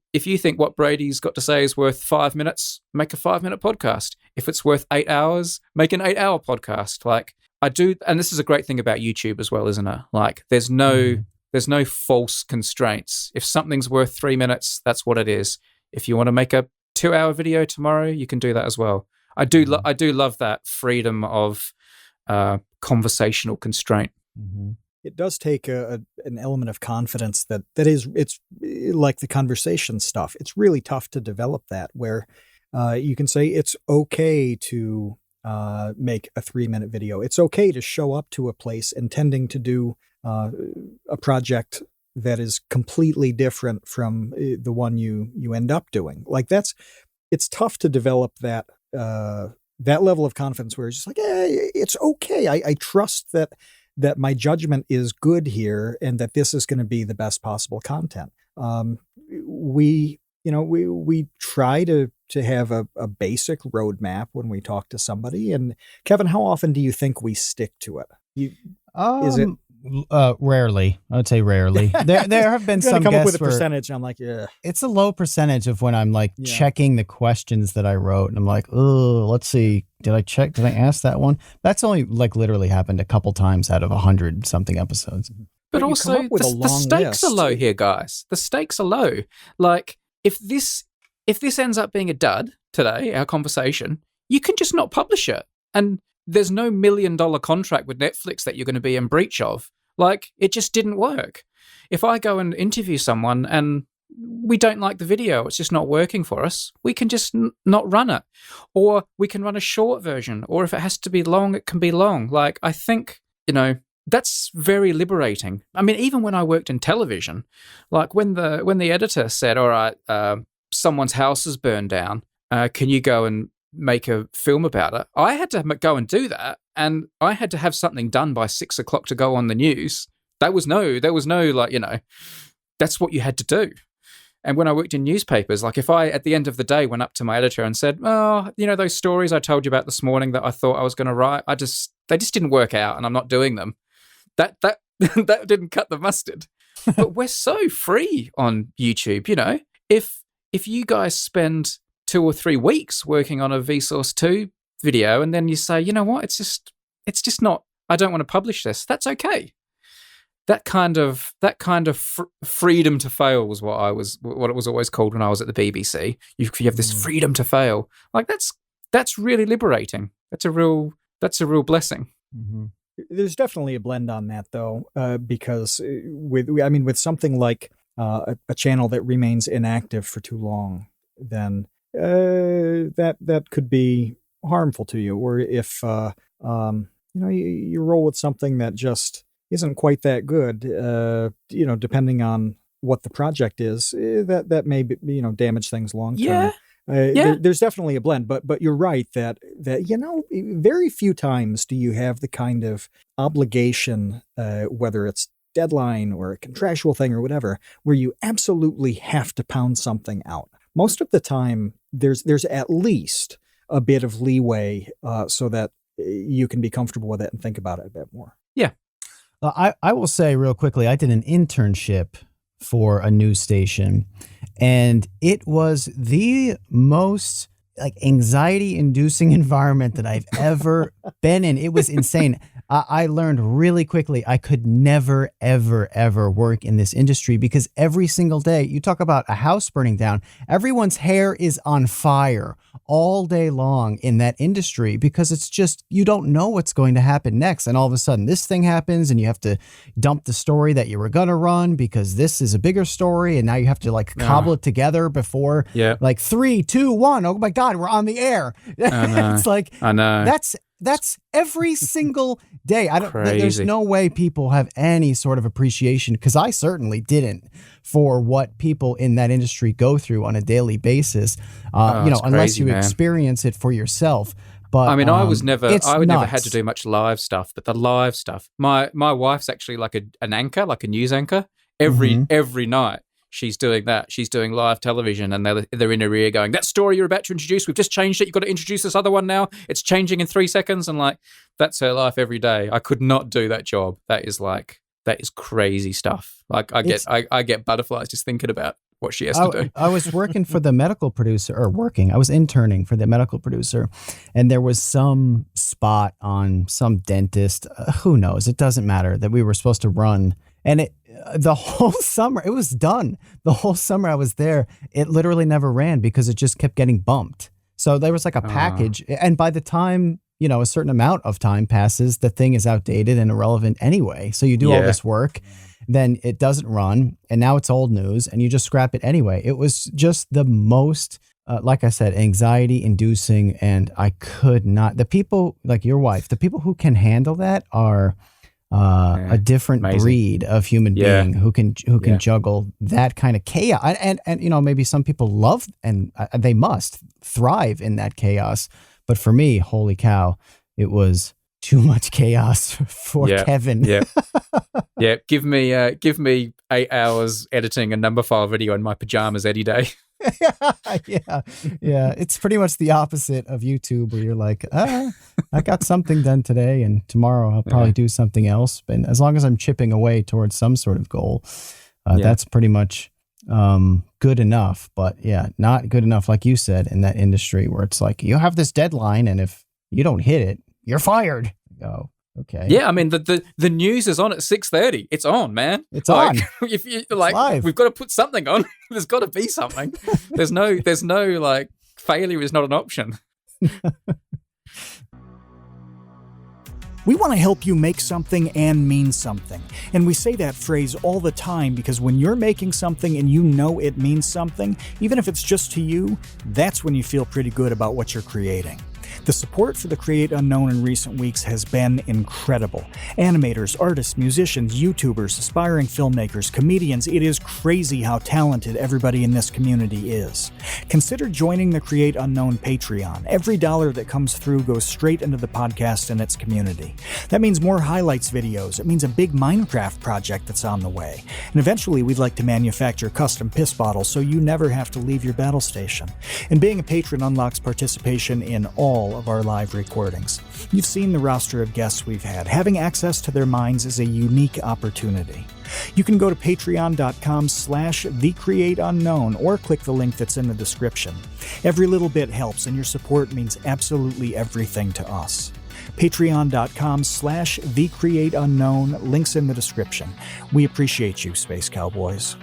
S1: what Brady's got to say is worth 5 minutes, make a 5-minute podcast. If it's worth 8 hours, make an 8-hour podcast. Like I do, and this is a great thing about YouTube as well, isn't it? Like there's no false constraints. If something's worth 3 minutes, that's what it is. If you want to make a 2-hour video tomorrow, you can do that as well. I do love that freedom of conversational constraint.
S2: Mm-hmm.
S3: It does take an element of confidence it's like the conversation stuff. It's really tough to develop that, where you can say it's okay to make a 3-minute video. It's okay to show up to a place intending to do a project that is completely different from the one you end up doing. Like it's tough to develop that level of confidence where it's just like, hey, it's okay. I trust that my judgment is good here and that this is going to be the best possible content. We try to have a basic roadmap when we talk to somebody. And Kevin, how often do you think we stick to it? Is it
S2: rarely? I would say rarely. There have been some
S3: come up
S2: guests
S3: with a percentage. And I'm like, yeah,
S2: it's a low percentage of when I'm like checking the questions that I wrote, and I'm like, oh, let's see, did I ask that one? That's only like literally happened a couple times out of 100 something episodes.
S1: But also, the stakes are low here, guys. The stakes are low. Like if this ends up being a dud today, our conversation, you can just not publish it, and there's no $1 million contract with Netflix that you're going to be in breach of. Like, it just didn't work. If I go and interview someone and we don't like the video, it's just not working for us, we can just not run it. Or we can run a short version. Or if it has to be long, it can be long. Like, I think, that's very liberating. I mean, even when I worked in television, like when the editor said, all right, someone's house is burned down, can you go and make a film about it? I had to go and do that, and I had to have something done by 6:00 to go on the news. There was no that's what you had to do. And when I worked in newspapers, like if I at the end of the day went up to my editor and said, oh, those stories I told you about this morning that I thought I was going to write, they just didn't work out, and I'm not doing them. That that didn't cut the mustard. But we're so free on YouTube. If you guys spend 2 or 3 weeks working on a Vsauce 2 video, and then you say, you know what, it's just not, I don't want to publish this. That's okay. That kind of freedom to fail was what it was always called when I was at the BBC. You have this freedom to fail. Like that's really liberating. That's a real blessing.
S2: Mm-hmm.
S3: There's definitely a blend on that though, because with something like a channel that remains inactive for too long, then that could be harmful to you. Or if you roll with something that just isn't quite that good, depending on what the project is, that may damage things long term. There's definitely a blend, but you're right that very few times do you have the kind of obligation, whether it's deadline or a contractual thing or whatever, where you absolutely have to pound something out. Most of the time, there's at least a bit of leeway so that you can be comfortable with it and think about it a bit more.
S1: Yeah.
S2: I will say real quickly, I did an internship for a news station, and it was the most anxiety-inducing environment that I've ever been in. It was insane. I learned really quickly I could never, ever, ever work in this industry because every single day, you talk about a house burning down, everyone's hair is on fire all day long in that industry because it's just, you don't know what's going to happen next. And all of a sudden this thing happens and you have to dump the story that you were going to run because this is a bigger story. And now you have to like cobble it together before like 3, 2, 1. Oh my God, we're on the air. It's like,
S1: I know.
S2: That's every single day.
S1: Crazy.
S2: There's no way people have any sort of appreciation, because I certainly didn't, for what people in that industry go through on a daily basis. Unless you experience it for yourself. But
S1: I mean, I never had to do much live stuff, but the live stuff, my wife's actually like an anchor, like a news anchor. Every night she's doing that. She's doing live television, and they're in her ear going, "That story you're about to introduce, we've just changed it. You've got to introduce this other one now. It's changing in 3 seconds." And like, that's her life every day. I could not do that job. That is crazy stuff. Like I get butterflies just thinking about what she has to do.
S2: I was working for the medical producer, I was interning for the medical producer, and there was some spot on some dentist, who knows, it doesn't matter, that we were supposed to run. And the whole summer, it was done. The whole summer I was there, it literally never ran because it just kept getting bumped. So there was like a package. And by the time, a certain amount of time passes, the thing is outdated and irrelevant anyway. So you do all this work, then it doesn't run, and now it's old news, and you just scrap it anyway. It was just the most, like I said, anxiety inducing. And I could not, the people like your wife, the people who can handle that are a different breed of human being who can juggle that kind of chaos. And maybe some people love and they must thrive in that chaos. But for me, holy cow, it was too much chaos for Kevin.
S1: Give me 8 hours editing a number file video in my pajamas any day.
S2: It's pretty much the opposite of YouTube, where you're like, I got something done today, and tomorrow I'll probably do something else. And as long as I'm chipping away towards some sort of goal, that's pretty much good enough. But not good enough, like you said, in that industry where it's like, you have this deadline, and if you don't hit it, you're fired. Oh, okay.
S1: Yeah, I mean, the news is on at 6:30. It's on, man.
S2: It's on.
S1: If you like, we've got to put something on. There's got to be something. There's no like, failure is not an option.
S3: We want to help you make something and mean something. And we say that phrase all the time because when you're making something and you know it means something, even if it's just to you, that's when you feel pretty good about what you're creating. The support for the Create Unknown in recent weeks has been incredible. Animators, artists, musicians, YouTubers, aspiring filmmakers, comedians, it is crazy how talented everybody in this community is. Consider joining the Create Unknown Patreon. Every dollar that comes through goes straight into the podcast and its community. That means more highlights videos. It means a big Minecraft project that's on the way. And eventually we'd like to manufacture custom piss bottles so you never have to leave your battle station. And being a patron unlocks participation in all of our live recordings. You've seen the roster of guests we've had. Having access to their minds is a unique opportunity. You can go to patreon.com/thecreateunknown or click the link that's in the description. Every little bit helps, and your support means absolutely everything to us. Patreon.com/thecreateunknown, links in the description. We appreciate you, Space Cowboys.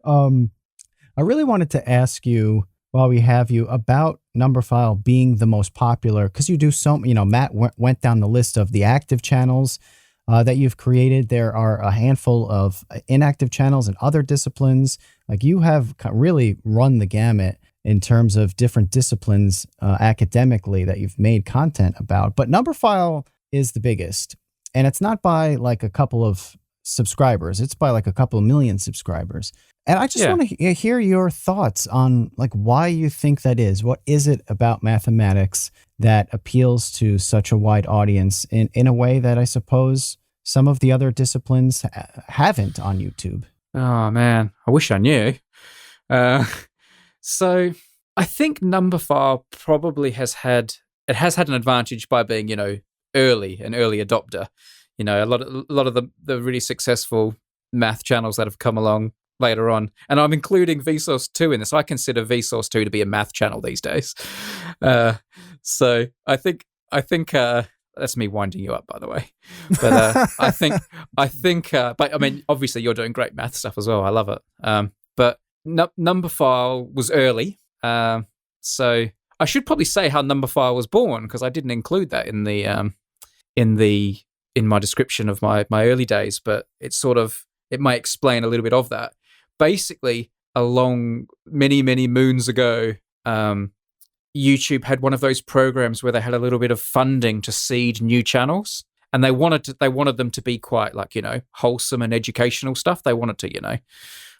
S2: I really wanted to ask you, while we have you, about Numberphile being the most popular, because you do so, Matt went down the list of the active channels that you've created. There are a handful of inactive channels and other disciplines. Like, you have really run the gamut in terms of different disciplines academically that you've made content about. But Numberphile is the biggest, and it's not by like a couple of subscribers. It's by like a couple of million subscribers. And I just want to hear your thoughts on like why you think that is. What is it about mathematics that appeals to such a wide audience in a way that I suppose some of the other disciplines haven't on YouTube?
S1: Oh man, I wish I knew. So I think Numberphile probably has had an advantage by being, an early adopter. A lot of the really successful math channels that have come along later on, and I'm including Vsauce 2 in this. I consider Vsauce 2 to be a math channel these days. So I think I think that's me winding you up, by the way. But I think. But I mean, obviously, you're doing great math stuff as well. I love it. But Numberphile was early, so I should probably say how Numberphile was born, because I didn't include that in my description of my early days. But it might explain a little bit of that. Basically, along many moons ago, YouTube had one of those programs where they had a little bit of funding to seed new channels, and they wanted them to be quite wholesome and educational stuff. They wanted to,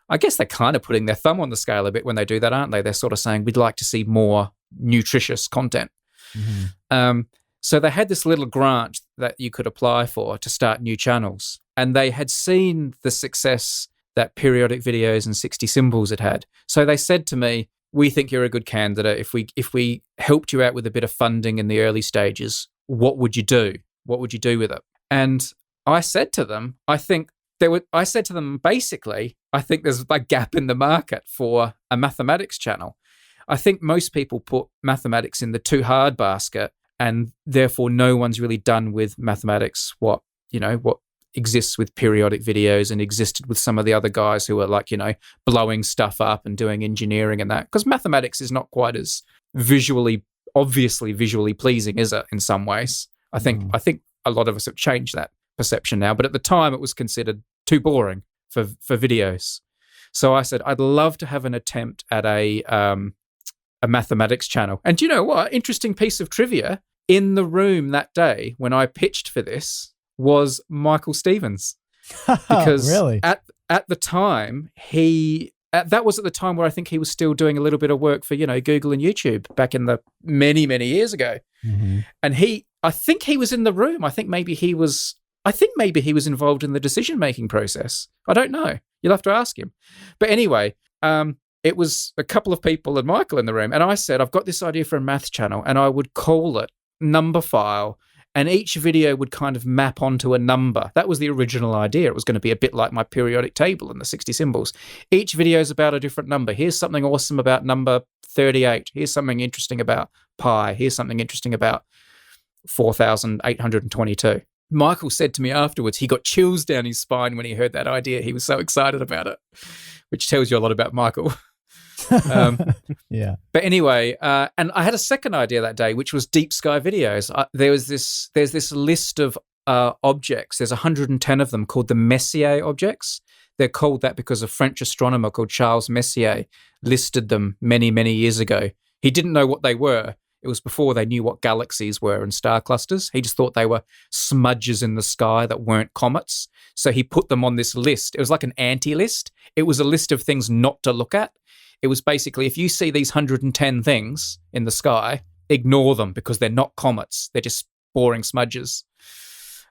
S1: I guess they're kind of putting their thumb on the scale a bit when they do that, aren't they? They're sort of saying, we'd like to see more nutritious content. Mm-hmm. So they had this little grant that you could apply for to start new channels, and they had seen the success that Periodic Videos and 60 Symbols had. So they said to me, we think you're a good candidate. If we helped you out with a bit of funding in the early stages, what would you do? What would you do with it? And I said to them, basically, I think there's a gap in the market for a mathematics channel. I think most people put mathematics in the too hard basket, and therefore no one's really done with mathematics what exists with Periodic Videos and existed with some of the other guys who are blowing stuff up and doing engineering and that, because mathematics is not quite as obviously visually pleasing, is it, in some ways? I think a lot of us have changed that perception now, but at the time it was considered too boring for videos. So I said, I'd love to have an attempt at a mathematics channel. And do you know what? Interesting piece of trivia. In the room that day when I pitched for this was Michael Stevens. Because
S2: really?
S1: at the time, that was at the time where I think he was still doing a little bit of work for, Google and YouTube back in the many years ago. Mm-hmm. And I think he was in the room. I think maybe he was involved in the decision-making process. I don't know. You'll have to ask him. But anyway, it was a couple of people and Michael in the room. And I said, I've got this idea for a math channel, and I would call it Numberphile. And each video would kind of map onto a number. That was the original idea. It was going to be a bit like my periodic table and the 60 symbols. Each video is about a different number. Here's something awesome about number 38. Here's something interesting about pi. Here's something interesting about 4,822. Michael said to me afterwards, he got chills down his spine when he heard that idea. He was so excited about it, which tells you a lot about Michael.
S2: Yeah.
S1: But anyway, and I had a second idea that day, which was deep sky videos. There's this list of objects. There's 110 of them called the Messier Objects. They're called that because a French astronomer called Charles Messier listed them many years ago. He didn't know what they were. It was before they knew what galaxies were and star clusters. He just thought they were smudges in the sky that weren't comets. So he put them on this list. It was like an anti-list. It was a list of things not to look at. It was basically, if you see these 110 things in the sky, ignore them because they're not comets. They're just boring smudges.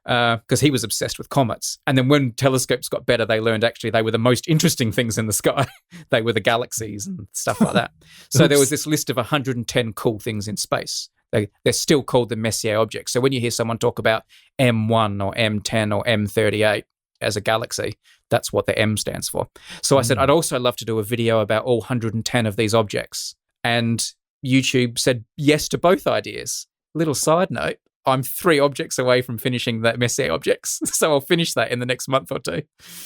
S1: Because he was obsessed with comets. And then when telescopes got better, they learned actually they were the most interesting things in the sky. They were the galaxies and stuff like that. So there was this list of 110 cool things in space. They're still called the Messier Objects. So when you hear someone talk about M1 or M10 or M38 as a galaxy, that's what the M stands for. So I said, I'd also love to do a video about all 110 of these objects. And YouTube said yes to both ideas. Little side note, I'm 3 objects away from finishing that Messier Objects. So I'll finish that in the next month or 2.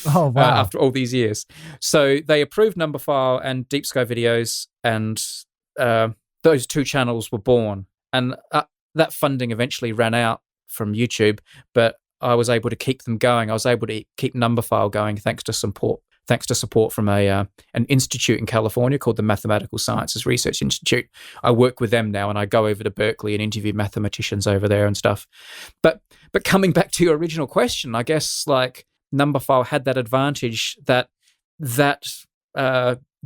S2: Oh, wow.
S1: After all these years. So they approved Numberphile and Deep Sky Videos, and those 2 channels were born. And that funding eventually ran out from YouTube, but I was able to keep them going. I was able to keep Numberphile going thanks to support from an institute in California called the Mathematical Sciences Research Institute. I work with them now, and I go over to Berkeley and interview mathematicians over there and stuff. But coming back to your original question, I guess Numberphile had that advantage that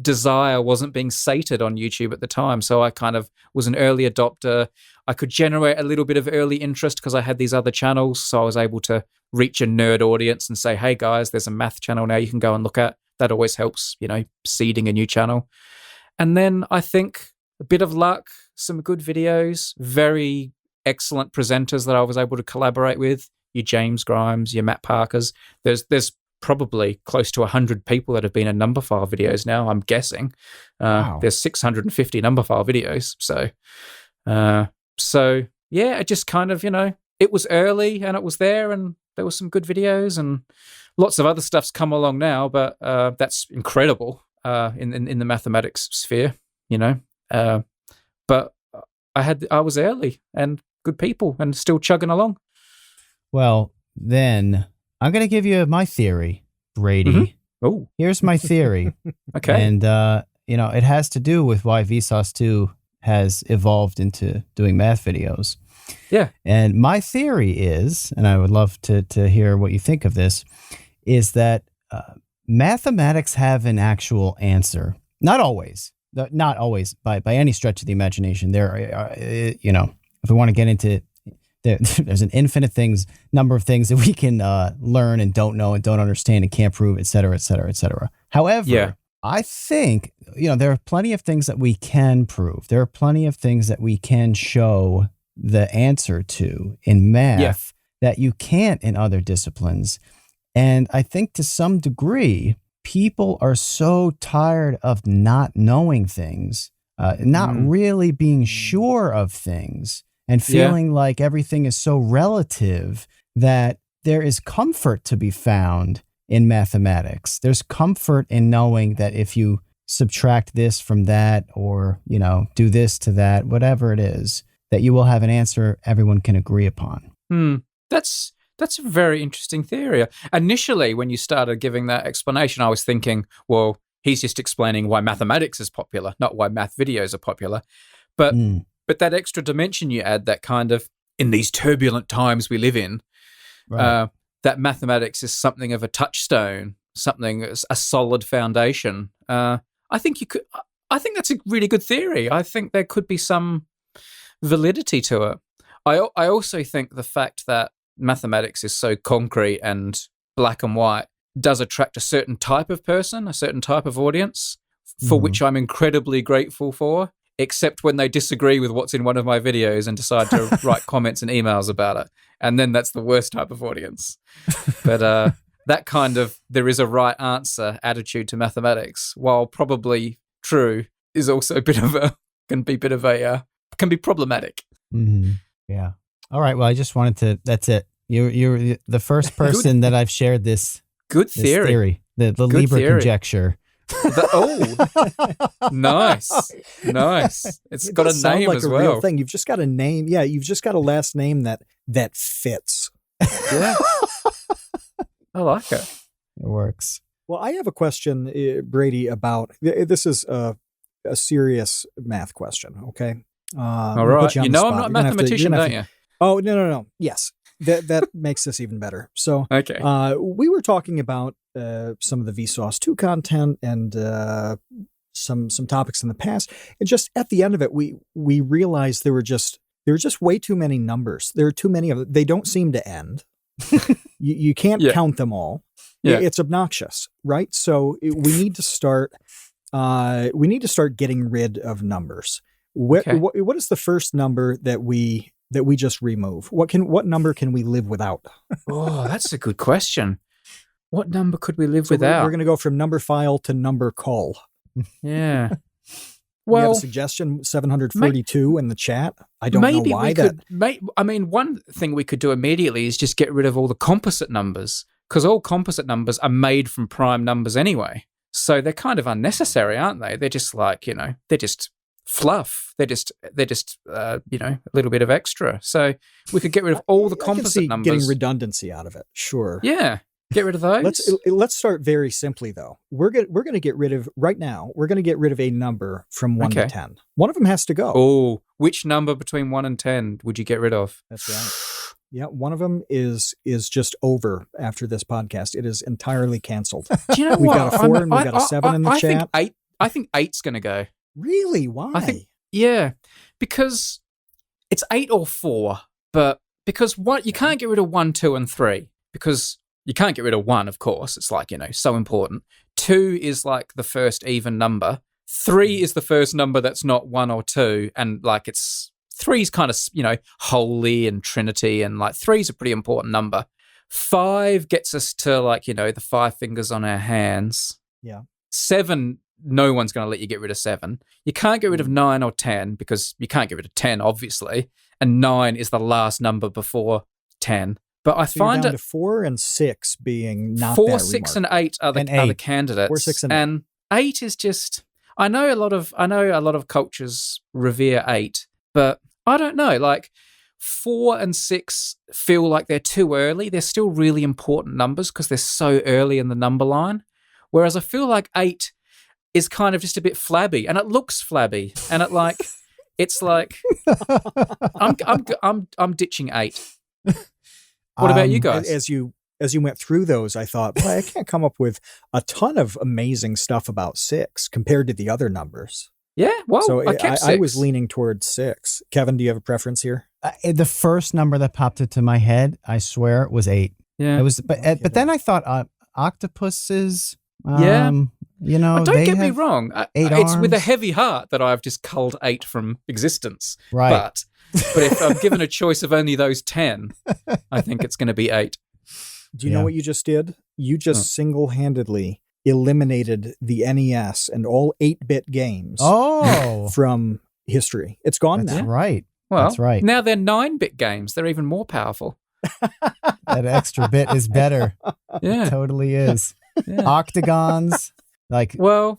S1: desire wasn't being sated on YouTube at the time. So I kind of was an early adopter. I could generate a little bit of early interest because I had these other channels. So I was able to reach a nerd audience and say, hey guys, there's a math channel now you can go and look at. That always helps, seeding a new channel. And then I think a bit of luck, some good videos, very excellent presenters that I was able to collaborate with. Your James Grimes, your Matt Parkers. There's probably close to 100 people that have been in Numberphile videos now, I'm guessing. Wow. There's 650 Numberphile videos. So yeah, it just kind of, it was early and it was there and there were some good videos and lots of other stuff's come along now, but that's incredible in the mathematics sphere, but I was early and good people and still chugging along.
S2: Well, then I'm going to give you my theory, Brady.
S1: Mm-hmm. Oh,
S2: here's my theory.
S1: Okay.
S2: And, it has to do with why Vsauce 2 has evolved into doing math videos.
S1: Yeah.
S2: And my theory is, and I would love to hear what you think of this, is that mathematics have an actual answer. Not always by any stretch of the imagination. There are, if we want to get into there's an infinite number of things that we can learn and don't know and don't understand and can't prove, et cetera, et cetera, et cetera. However, I think, there are plenty of things that we can prove. There are plenty of things that we can show the answer to in math that you can't in other disciplines. And I think to some degree, people are so tired of not knowing things, not really being sure of things, and feeling like everything is so relative that there is comfort to be found in mathematics. There's comfort in knowing that if you subtract this from that or, do this to that, whatever it is, that you will have an answer everyone can agree upon.
S1: That's a very interesting theory. Initially, when you started giving that explanation, I was thinking, well, he's just explaining why mathematics is popular, not why math videos are popular. But that extra dimension you add, that kind of, in these turbulent times we live in,
S2: right.
S1: That mathematics is something of a touchstone, a solid foundation. I think that's a really good theory. I think there could be some validity to it. I also think the fact that mathematics is so concrete and black and white does attract a certain type of person, a certain type of audience, for which I'm incredibly grateful for, except when they disagree with what's in one of my videos and decide to write comments and emails about it. And then that's the worst type of audience. But that kind of there is a right answer attitude to mathematics, while probably true, is also can be problematic.
S2: Mm-hmm. Yeah. All right. Well, I just wanted to. That's it. You're the first person that I've shared this.
S1: Good theory.
S2: The Liber conjecture.
S1: Nice. It's got a name
S3: like
S1: as
S3: a
S1: well.
S3: Real thing. You've just got a name. Yeah, you've just got a last name that fits.
S1: Yeah, I like it.
S2: It works.
S3: Well, I have a question, Brady, about this is a serious math question. Okay.
S1: All right. I'm not a mathematician, don't you?
S3: Oh, no. Yes. That makes this even better. So,
S1: okay.
S3: We were talking about some of the Vsauce 2 content and some topics in the past, and just at the end of it, we realized there were just way too many numbers. There are too many of them. They don't seem to end. you can't count them all. Yeah. It's obnoxious, right? So we need to start. We need to start getting rid of numbers. What is the first number that we just remove? What number can we live without?
S1: Oh, that's a good question. What number could we live without?
S3: We're going to go from number file to number call.
S1: Yeah.
S3: Well, we have a suggestion, 742 in the chat. I don't know why
S1: one thing we could do immediately is just get rid of all the composite numbers, because all composite numbers are made from prime numbers anyway. So they're kind of unnecessary, aren't they? They're just like, they're just fluff. They're just a little bit of extra. So we could get rid of all the composite numbers.
S3: Getting redundancy out of it. Sure.
S1: Yeah. Get rid of those.
S3: Let's start very simply though. We're going to get rid of right now. We're going to get rid of a number from 1 to 10. One of them has to go.
S1: Oh, which number between 1 and 10 would you get rid of?
S3: That's right. Yeah, one of them is just over after this podcast. It is entirely canceled.
S1: Do you know
S3: we've
S1: what?
S3: got a 4 and we've got a 7 in the chat.
S1: I think 8's going to go.
S3: Really? Why?
S1: Because it's 8 or 4, but because you can't get rid of 1, 2, and 3 because you can't get rid of 1, of course. It's like, so important. 2 is like the first even number. 3 is the first number that's not 1 or 2. And like 3's kind of, holy and Trinity. And like 3's a pretty important number. 5 gets us to like, the 5 fingers on our hands.
S3: Yeah.
S1: 7 no one's going to let you get rid of 7. You can't get rid of 9 or 10 because you can't get rid of 10, obviously. And 9 is the last number before 10. But I find
S3: down to 4 and 6 being not
S1: 4,
S3: that
S1: 6,
S3: remarkable.
S1: and 8 are the candidates.
S3: 4, 6, and 8.
S1: And 8 is just. I know a lot of cultures revere 8, but I don't know. Like 4 and 6 feel like they're too early. They're still really important numbers because they're so early in the number line. Whereas I feel like 8 is kind of just a bit flabby, and it looks flabby, and it's like I'm ditching 8. What about you guys?
S3: As you went through those, I thought, well, I can't come up with a ton of amazing stuff about 6 compared to the other numbers.
S1: Yeah, well,
S3: so
S1: I kept 6.
S3: I was leaning towards 6. Kevin, do you have a preference here?
S2: The first number that popped into my head, I swear, was 8.
S1: Yeah,
S2: it was, but then I thought octopuses.
S1: Yeah,
S2: you know,
S1: don't get me wrong.
S2: 8
S1: it's
S2: arms.
S1: with a heavy heart that I've just culled 8 from existence.
S2: Right.
S1: But if I'm given a choice of only those 10, I think it's going to be 8.
S3: Do you know what you just did? You just single-handedly eliminated the NES and all 8-bit games from history. It's gone now.
S2: Right.
S1: Well,
S2: that's right.
S1: Now they're 9-bit games. They're even more powerful.
S2: That extra bit is better.
S1: Yeah.
S2: It totally is.
S1: Yeah.
S2: Octagons,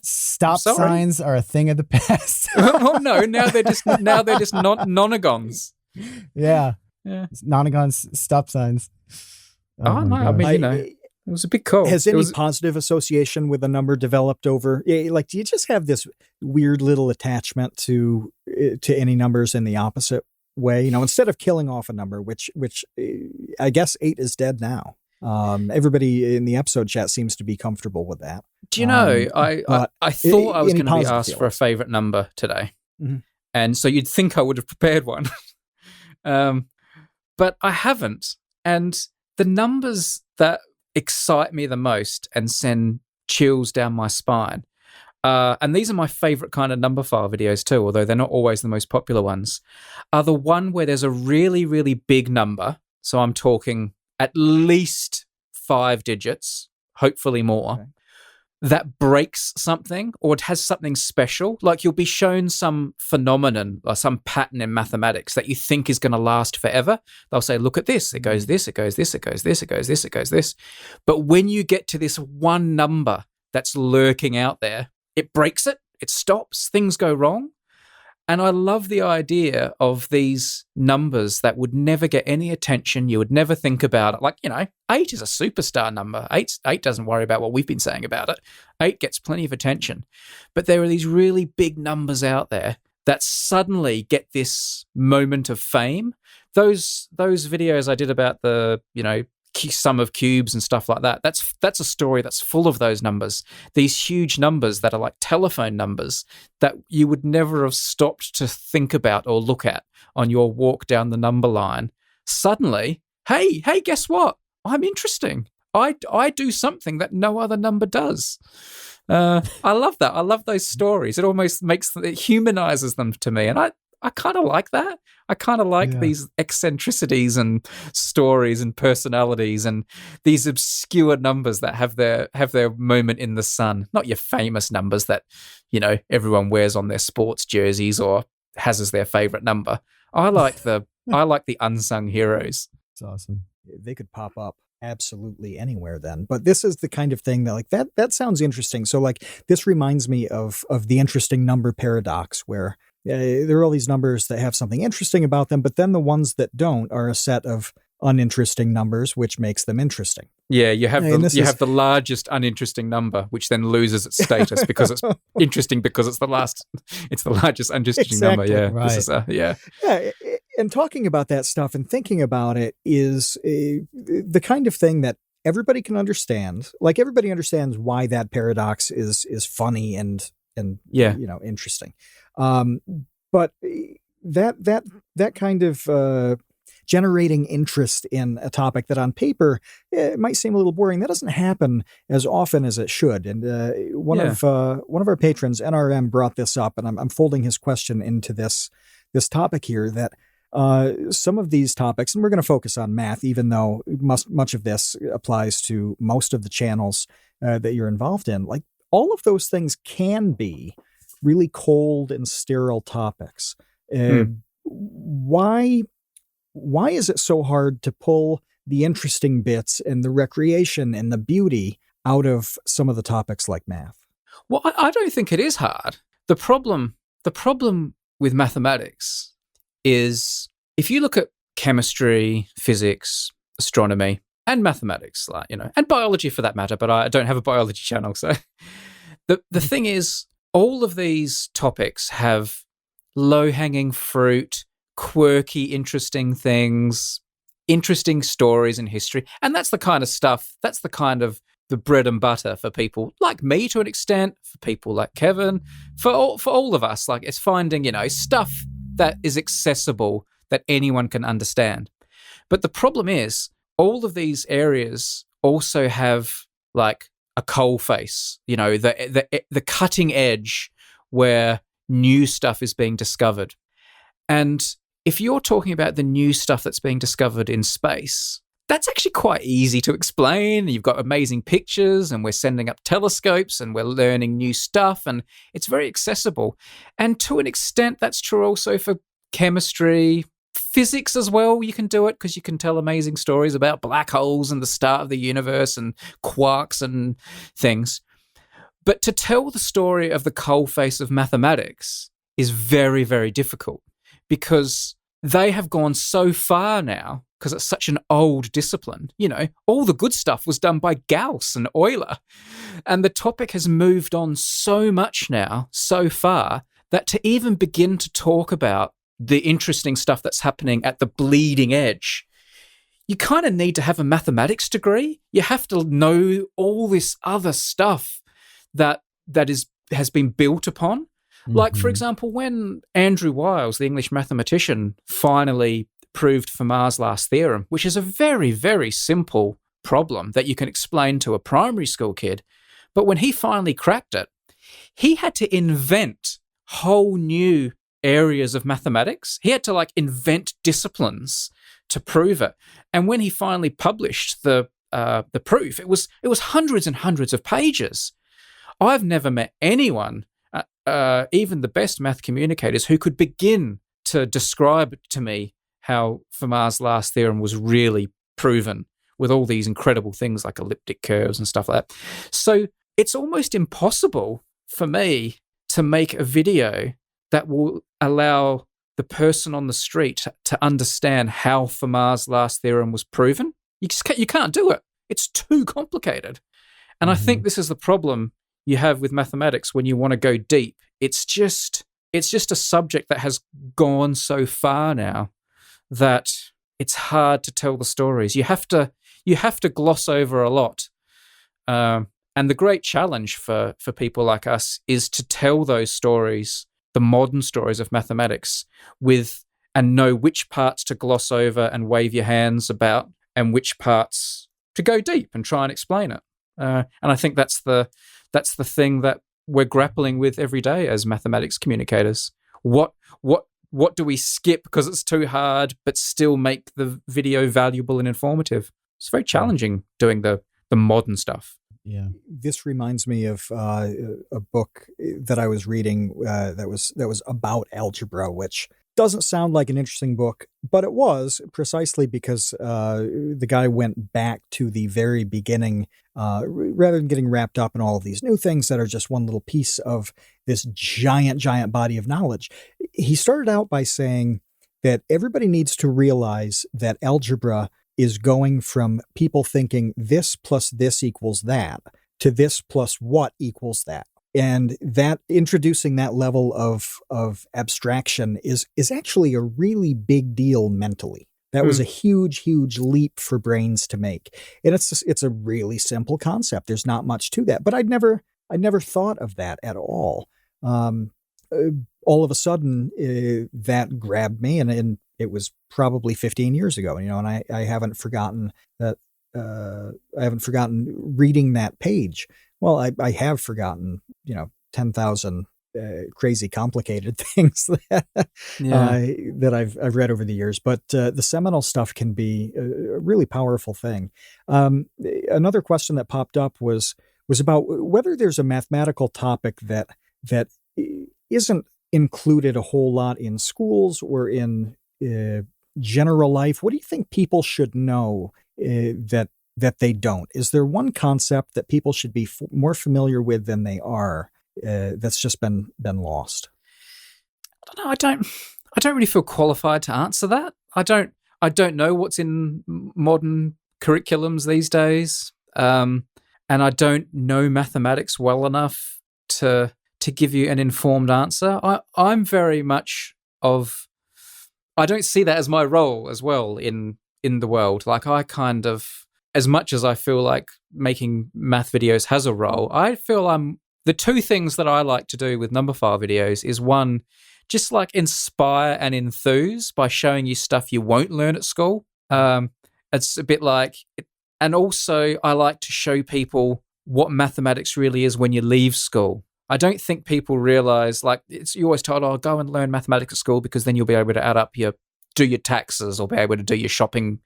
S2: stop signs are a thing of the past.
S1: Oh no! Now they're just nonagons.
S2: Yeah. Nonagons, stop signs.
S1: Oh no! I mean, it was a big call.
S3: Has any positive association with a number developed over? Like, do you just have this weird little attachment to any numbers in the opposite way? You know, instead of killing off a number, which I guess 8 is dead now. Everybody in the episode chat seems to be comfortable with that.
S1: Do you know, I thought I was going to be asked for a favorite number today.
S3: Mm-hmm.
S1: And so you'd think I would have prepared one. But I haven't. And the numbers that excite me the most and send chills down my spine, and these are my favorite kind of number file videos too, although they're not always the most popular ones, are the one where there's a really, really big number. So I'm talking at least 5 digits, hopefully more, that breaks something or it has something special. Like you'll be shown some phenomenon or some pattern in mathematics that you think is going to last forever. They'll say, look at this. It goes this, it goes this, it goes this, it goes this, it goes this. But when you get to this one number that's lurking out there, it breaks it, it stops, things go wrong. And I love the idea of these numbers that would never get any attention. You would never think about it. Like, 8 is a superstar number. 8 doesn't worry about what we've been saying about it. 8 gets plenty of attention. But there are these really big numbers out there that suddenly get this moment of fame. Those videos I did about the, sum of cubes and stuff like that, that's a story that's full of those numbers, these huge numbers that are like telephone numbers that you would never have stopped to think about or look at on your walk down the number line. Suddenly, hey, guess what? I'm interesting. I do something that no other number does. I love that. I love those stories. It almost it humanizes them to me, and I kind of like that. I kind of like these eccentricities and stories and personalities and these obscure numbers that have their moment in the sun. Not your famous numbers that, everyone wears on their sports jerseys or has as their favorite number. I like the unsung heroes.
S2: It's awesome.
S3: They could pop up absolutely anywhere then. But this is the kind of thing that that sounds interesting. So this reminds me of the interesting number paradox where there are all these numbers that have something interesting about them, but then the ones that don't are a set of uninteresting numbers, which makes them interesting.
S1: Yeah, you have the largest uninteresting number, which then loses its status because it's interesting because it's the largest uninteresting number. Yeah,
S2: right.
S3: Yeah. And talking about that stuff and thinking about it is the kind of thing that everybody can understand. Like everybody understands why that paradox is funny and interesting. But that kind of generating interest in a topic that on paper it might seem a little boring, that doesn't happen as often as it should. And one of our patrons, NRM, brought this up, and I'm folding his question into this topic here, that some of these topics, and we're going to focus on math, even though much of this applies to most of the channels that you're involved in, like all of those things can be really cold and sterile topics. Why is it so hard to pull the interesting bits and the recreation and the beauty out of some of the topics like math?
S1: Well, I don't think it is hard. The problem with mathematics is if you look at chemistry, physics, astronomy, and mathematics, and biology for that matter, but I don't have a biology channel. So the thing is, all of these topics have low-hanging fruit, quirky, interesting things, interesting stories in history. And that's the kind of stuff, that's the kind of the bread and butter for people like me to an extent, for people like Kevin, for all of us. Like, it's finding, stuff that is accessible, that anyone can understand. But the problem is, all of these areas also have like a coal face, the cutting edge where new stuff is being discovered. And if you're talking about the new stuff that's being discovered in space, that's actually quite easy to explain. You've got amazing pictures, and we're sending up telescopes, and we're learning new stuff, and it's very accessible. And to an extent, that's true also for chemistry, physics as well. You can do it because you can tell amazing stories about black holes and the start of the universe and quarks and things. But to tell the story of the coalface of mathematics is very, very difficult, because they have gone so far now, because it's such an old discipline. All the good stuff was done by Gauss and Euler. And the topic has moved on so much now, so far, that to even begin to talk about the interesting stuff that's happening at the bleeding edge, you kind of need to have a mathematics degree. You have to know all this other stuff that has been built upon. Mm-hmm. Like, for example, when Andrew Wiles, the English mathematician, finally proved Fermat's last theorem, which is a very, very simple problem that you can explain to a primary school kid. But when he finally cracked it, he had to invent whole new areas of mathematics. He had to invent disciplines to prove it. And when he finally published the proof, it was hundreds and hundreds of pages. I've never met anyone, even the best math communicators, who could begin to describe to me how Fermat's last theorem was really proven with all these incredible things like elliptic curves and stuff like that. So it's almost impossible for me to make a video that will allow the person on the street to understand how Fermat's last theorem was proven. You can't do it. It's too complicated. And I think this is the problem you have with mathematics when you want to go deep. It's just a subject that has gone so far now that it's hard to tell the stories. You have to gloss over a lot. And the great challenge for people like us is to tell those stories, the modern stories of mathematics, and know which parts to gloss over and wave your hands about, and which parts to go deep and try and explain it. And I think that's the thing that we're grappling with every day as mathematics communicators. What do we skip because it's too hard, but still make the video valuable and informative? It's very challenging doing the modern stuff.
S2: Yeah.
S3: This reminds me of a book that I was reading that was about algebra, which doesn't sound like an interesting book, but it was, precisely because the guy went back to the very beginning rather than getting wrapped up in all of these new things that are just one little piece of this giant, giant body of knowledge. He started out by saying that everybody needs to realize that algebra is going from people thinking this plus this equals that to this plus what equals that. And that introducing that level of abstraction is actually a really big deal mentally. That was a huge, huge leap for brains to make. And it's a really simple concept. There's not much to that. But I'd never thought of that at all. All of a sudden, that grabbed me, and it was probably 15 years ago. And I haven't forgotten that. I haven't forgotten reading that page. Well, I have forgotten, 10,000 crazy, complicated things that I've read over the years. But the seminal stuff can be a really powerful thing. Another question that popped up was, was about whether there's a mathematical topic that isn't included a whole lot in schools or in general life. What do you think people should know that they don't? Is there one concept that people should be more familiar with than they are that's just been lost?
S1: I don't know. I don't really feel qualified to answer that. I don't know what's in modern curriculums these days, and I don't know mathematics well enough to give you an informed answer. I'm very much of, I don't see that as my role as well in the world. Like, I kind of, as much as I feel like making math videos has a role, I feel the two things that I like to do with number file videos is, one, just like inspire and enthuse by showing you stuff you won't learn at school. It's a bit like, and also I like to show people what mathematics really is when you leave school. I don't think people realize, like, you're always told, oh, go and learn mathematics at school because then you'll be able to do your taxes or be able to do your shopping,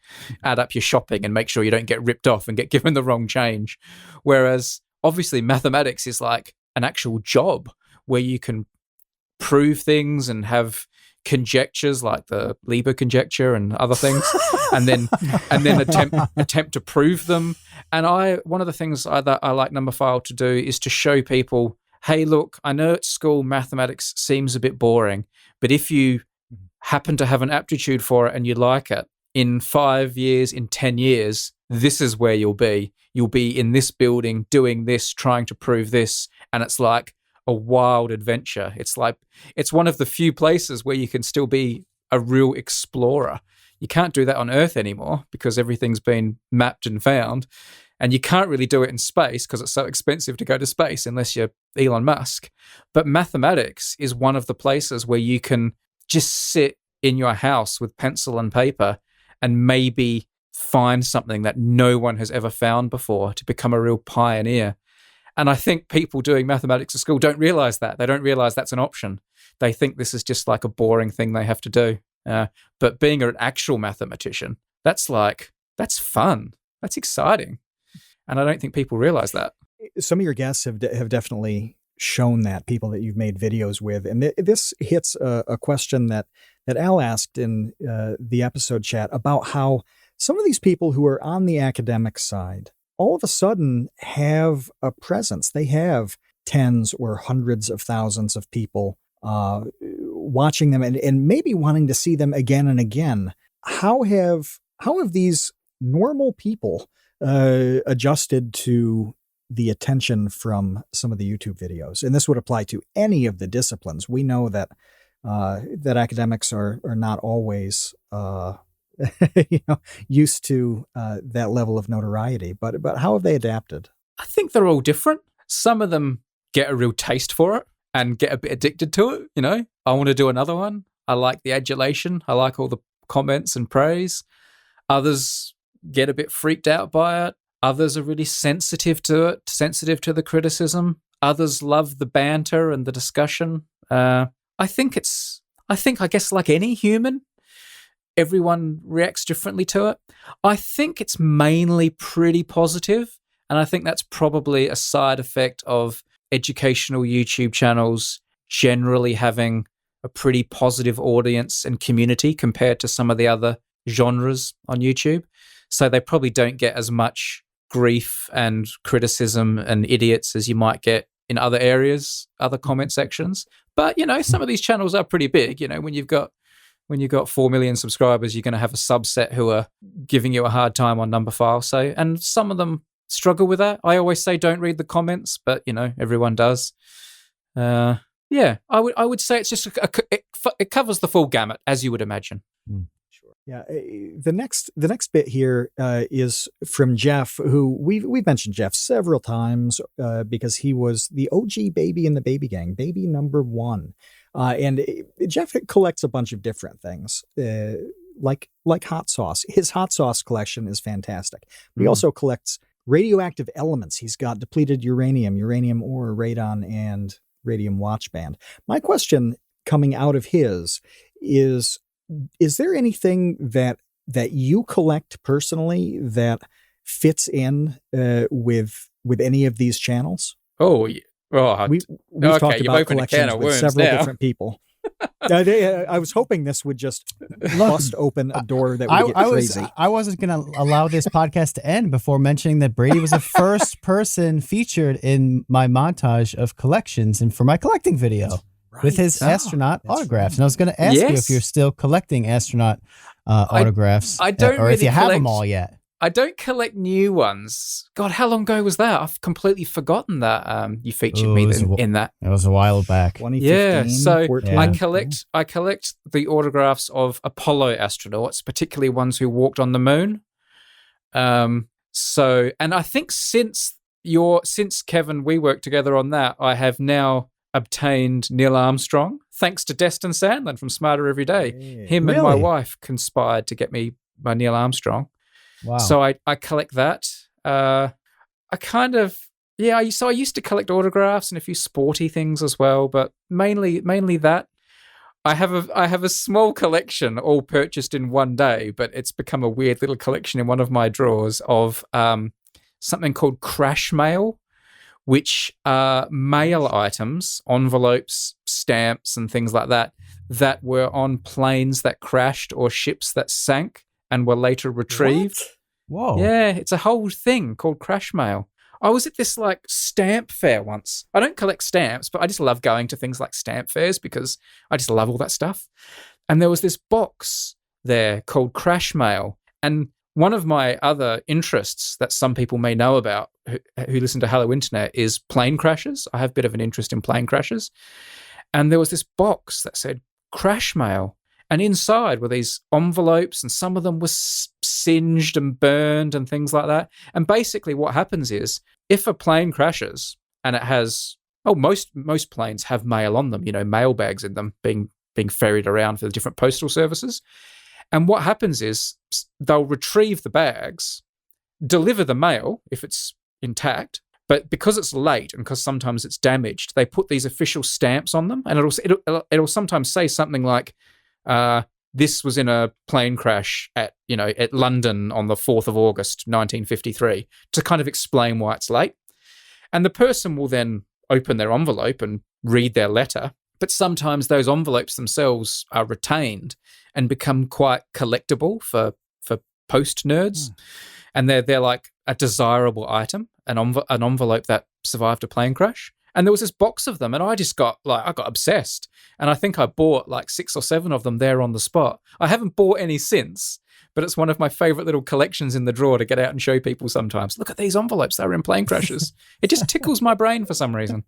S1: add up your shopping and make sure you don't get ripped off and get given the wrong change. Whereas obviously mathematics is like an actual job where you can prove things and have conjectures like the Lieber conjecture and other things, and then attempt to prove them. And one of the things that I like number file to do is to show people, hey, look, I know at school mathematics seems a bit boring, but if you happen to have an aptitude for it and you like it, in 5 years, in 10 years, this is where you'll be. You'll be in this building doing this, trying to prove this, and it's like a wild adventure. It's like, it's one of the few places where you can still be a real explorer. You can't do that on Earth anymore because everything's been mapped and found. And you can't really do it in space because it's so expensive to go to space unless you're Elon Musk. But mathematics is one of the places where you can just sit in your house with pencil and paper and maybe find something that no one has ever found before, to become a real pioneer. And I think people doing mathematics at school don't realize that. They don't realize that's an option. They think this is just like a boring thing they have to do. But being an actual mathematician, that's fun. That's exciting. And I don't think people realize that.
S3: Some of your guests have definitely shown that, people that you've made videos with. And this hits a question that Al asked in the episode chat about how some of these people who are on the academic side all of a sudden have a presence. They have tens or hundreds of thousands of people watching them and maybe wanting to see them again and again. How have these normal people adjusted to the attention from some of the YouTube videos? And this would apply to any of the disciplines. We know that academics are not always used to that level of notoriety, but how have they adapted?
S1: I think they're all different. Some of them get a real taste for it and get a bit addicted to it. You know, I want to do another one. I like the adulation. I like all the comments and praise. Others get a bit freaked out by it. Others are really sensitive to it, sensitive to the criticism. Others love the banter and the discussion. I guess like any human, everyone reacts differently to it. I think it's mainly pretty positive, and I think that's probably a side effect of educational YouTube channels generally having a pretty positive audience and community compared to some of the other genres on YouTube. So they probably don't get as much grief and criticism and idiots as you might get in other areas, other comment sections. But, some of these channels are pretty big. When you've got 4 million subscribers, you're going to have a subset who are giving you a hard time on number file. So, and some of them struggle with that. I always say don't read the comments, but everyone does. I would say it's just it covers the full gamut, as you would imagine.
S3: Sure. Yeah. The next bit here is from Jeff, who we've mentioned Jeff several times because he was the OG baby in the baby gang, baby number 1. And Jeff collects a bunch of different things, like hot sauce. His hot sauce collection is fantastic. But he also collects radioactive elements. He's got depleted uranium ore, radon, and radium watch band. My question coming out of his is there anything that you collect personally that fits in with with any of these channels?
S1: Oh, yeah.
S3: We've
S1: okay,
S3: talked
S1: you've
S3: about
S1: opened a can
S3: collections
S1: of
S3: with
S1: worms
S3: several
S1: now.
S3: different people. I was hoping this would just bust open a door that would get crazy.
S2: I wasn't going to allow this podcast to end before mentioning that Brady was the first person featured in my montage of collections and for my collecting video with his astronaut autographs.
S3: Right.
S2: And I was going to ask you if you're still collecting astronaut autographs,
S1: I don't
S2: or
S1: really
S2: if you have them all yet.
S1: I don't collect new ones. God, how long ago was that? I've completely forgotten you featured me in that.
S2: It was a while back.
S3: 2015,
S1: Yeah, so
S3: 14.
S1: I collect the autographs of Apollo astronauts, particularly ones who walked on the moon. So, and I think since Kevin, we worked together on that, I have now obtained Neil Armstrong, thanks to Destin Sandlin from Smarter Every Day.
S3: Hey.
S1: Him and my wife conspired to get me my Neil Armstrong.
S2: Wow.
S1: So I collect that. I used to collect autographs and a few sporty things as well, but mainly that. I have a small collection all purchased in one day, but it's become a weird little collection in one of my drawers of something called crash mail, which are mail items, envelopes, stamps, and things like that were on planes that crashed or ships that sank and were later retrieved.
S2: What? Whoa.
S1: Yeah, it's a whole thing called crash mail. I was at this like stamp fair once. I don't collect stamps, but I just love going to things like stamp fairs because I just love all that stuff. And there was this box there called crash mail. And one of my other interests that some people may know about who listen to Hello Internet is plane crashes. I have a bit of an interest in plane crashes. And there was this box that said crash mail. And inside were these envelopes, and some of them were singed and burned and things like that. And basically what happens is if a plane crashes and it has, most planes have mail on them, mail bags in them being ferried around for the different postal services. And what happens is they'll retrieve the bags, deliver the mail if it's intact, but because it's late and because sometimes it's damaged, they put these official stamps on them. And it'll sometimes say something like, this was in a plane crash at London on the 4th of August, 1953, to kind of explain why it's late. And the person will then open their envelope and read their letter. But sometimes those envelopes themselves are retained and become quite collectible for post nerds. And they're like a desirable item, an envelope that survived a plane crash. And there was this box of them, and I got obsessed. And I think I bought like 6 or 7 of them there on the spot. I haven't bought any since, but it's one of my favorite little collections in the drawer to get out and show people sometimes. Look at these envelopes that were in plane crashes. It just tickles my brain for some reason.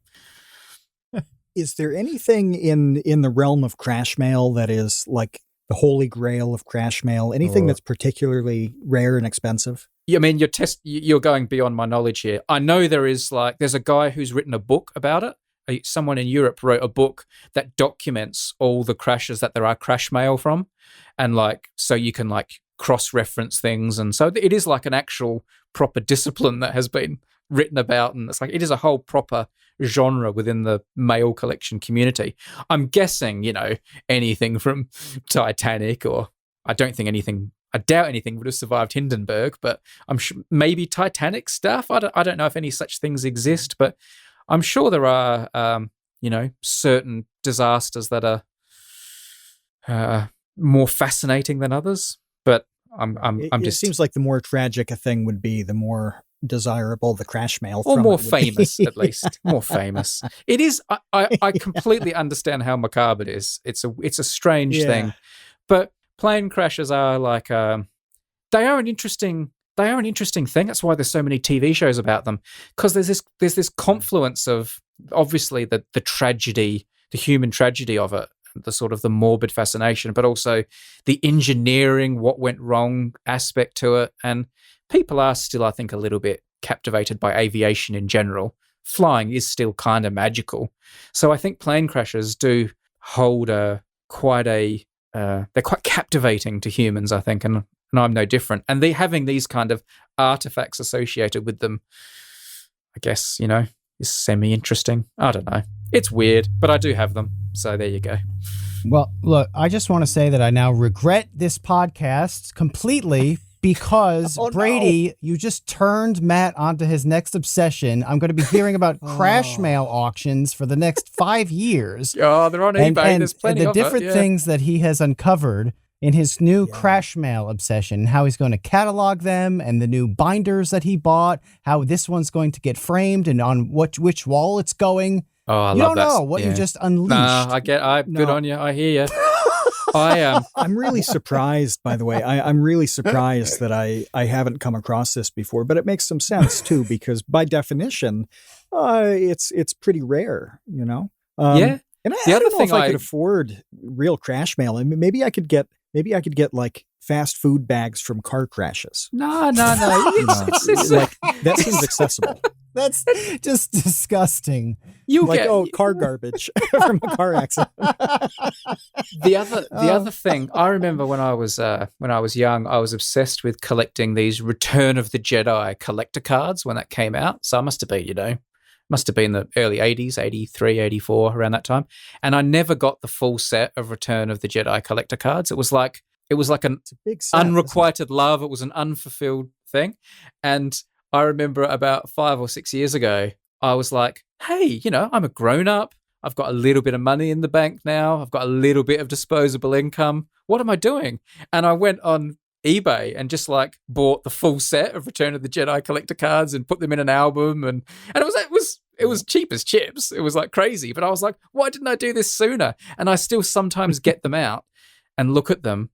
S3: Is there anything in the realm of crash mail that is like the holy grail of crash mail? Anything that's particularly rare and expensive?
S1: I mean, you're going beyond my knowledge here. I know there's a guy who's written a book about it. Someone in Europe wrote a book that documents all the crashes that there are crash mail from. And so you can cross-reference things. And so it is like an actual proper discipline that has been written about. And it is a whole proper genre within the mail collection community. I'm guessing, anything from Titanic, or I doubt anything would have survived Hindenburg, but I'm sure maybe Titanic stuff. I don't know if any such things exist, but I'm sure there are, certain disasters that are more fascinating than others. But
S3: it seems like the more tragic a thing would be, the more desirable the crash mail,
S1: or more famous, at least more famous. It is. I completely understand how macabre it is. It's a strange thing, but plane crashes are they are an interesting thing. That's why there's so many TV shows about them, because there's this confluence of obviously the tragedy, the human tragedy of it, the sort of the morbid fascination, but also the engineering, what went wrong aspect to it. And people are still, I think, a little bit captivated by aviation in general. Flying is still kind of magical. So I think plane crashes do hold they're quite captivating to humans, I think, and I'm no different. And they having these kind of artifacts associated with them, I guess, is semi-interesting. I don't know. It's weird, but I do have them. So there you go.
S2: Well, look, I just want to say that I now regret this podcast completely because Brady, you just turned Matt onto his next obsession. I'm going to be hearing about crash mail auctions for the next 5 years.
S1: Oh, they're on eBay.
S2: And
S1: There's plenty
S2: the
S1: of
S2: different things that he has uncovered in his new crash mail obsession, how he's going to catalog them and the new binders that he bought, how this one's going to get framed and on which wall it's going.
S1: Oh, I
S2: you
S1: love
S2: don't
S1: that.
S2: know what you just unleashed.
S1: Good on you. I hear you.
S3: I'm really surprised, by the way. I'm really surprised that I haven't come across this before, but it makes some sense too, because by definition, it's pretty rare, you know? And I don't know if I could afford real crash mail. I mean, maybe I could get like fast food bags from car crashes.
S1: No.
S3: It's like, that seems accessible.
S2: That's just disgusting.
S3: Car garbage from a car accident.
S1: The other thing, I remember when I was young, I was obsessed with collecting these Return of the Jedi collector cards when that came out. So I must have been the early 80s, 83, 84, around that time. And I never got the full set of Return of the Jedi collector cards. It was like an
S3: big set,
S1: unrequited love. It was an unfulfilled thing. And I remember about 5 or 6 years ago, I was like, hey, I'm a grown up. I've got a little bit of money in the bank now. I've got a little bit of disposable income. What am I doing? And I went on eBay and just like bought the full set of Return of the Jedi collector cards and put them in an album. And it was cheap as chips. It was like crazy. But I was like, why didn't I do this sooner? And I still sometimes get them out and look at them.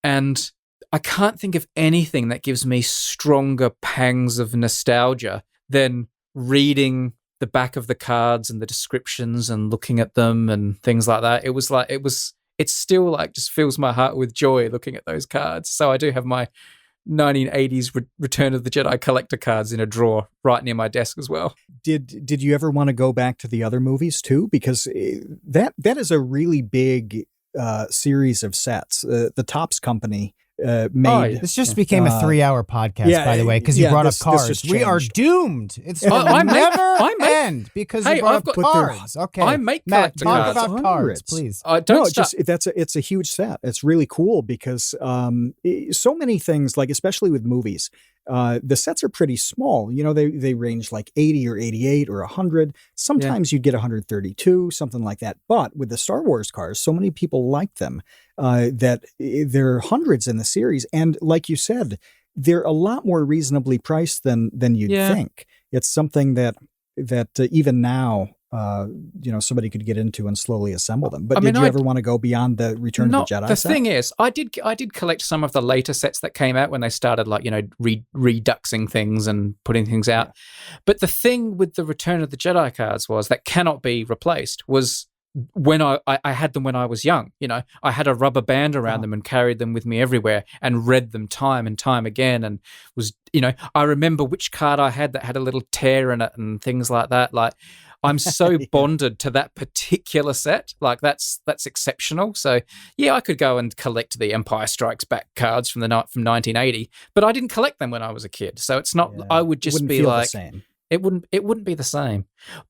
S1: And I can't think of anything that gives me stronger pangs of nostalgia than reading the back of the cards and the descriptions and looking at them and things like that. It still like just fills my heart with joy looking at those cards. So I do have my 1980s Return of the Jedi collector cards in a drawer right near my desk as well.
S3: Did you ever want to go back to the other movies too? Because that is a really big series of sets. The Topps Company made.
S2: This just became a 3-hour podcast, by the way, because you brought up cards. We are doomed. It's never end because you brought up cards. Okay,
S1: I make
S2: Matt,
S1: collector
S2: talk
S1: cards.
S2: about cards, please.
S3: It's a huge set. It's really cool because so many things, like especially with movies, the sets are pretty small. They range like 80 or 88 or 100. Sometimes you'd get 132, something like that. But with the Star Wars cars, so many people like them that there are hundreds in the series. And like you said, they're a lot more reasonably priced than you'd think. It's something that even now, somebody could get into and slowly assemble them. But did you ever want to go beyond the Return of the Jedi?
S1: The thing is, I did collect some of the later sets that came out when they started reduxing things and putting things out. But the thing with the Return of the Jedi cards was that cannot be replaced was when I had them when I was young. I had a rubber band around them and carried them with me everywhere and read them time and time again, and was I remember which card I had that had a little tear in it and things like that. Like I'm so bonded to that particular set. Like that's exceptional. So I could go and collect the Empire Strikes Back cards from 1980, but I didn't collect them when I was a kid. So it's not. I would just be like,
S3: the same.
S1: It wouldn't be the same.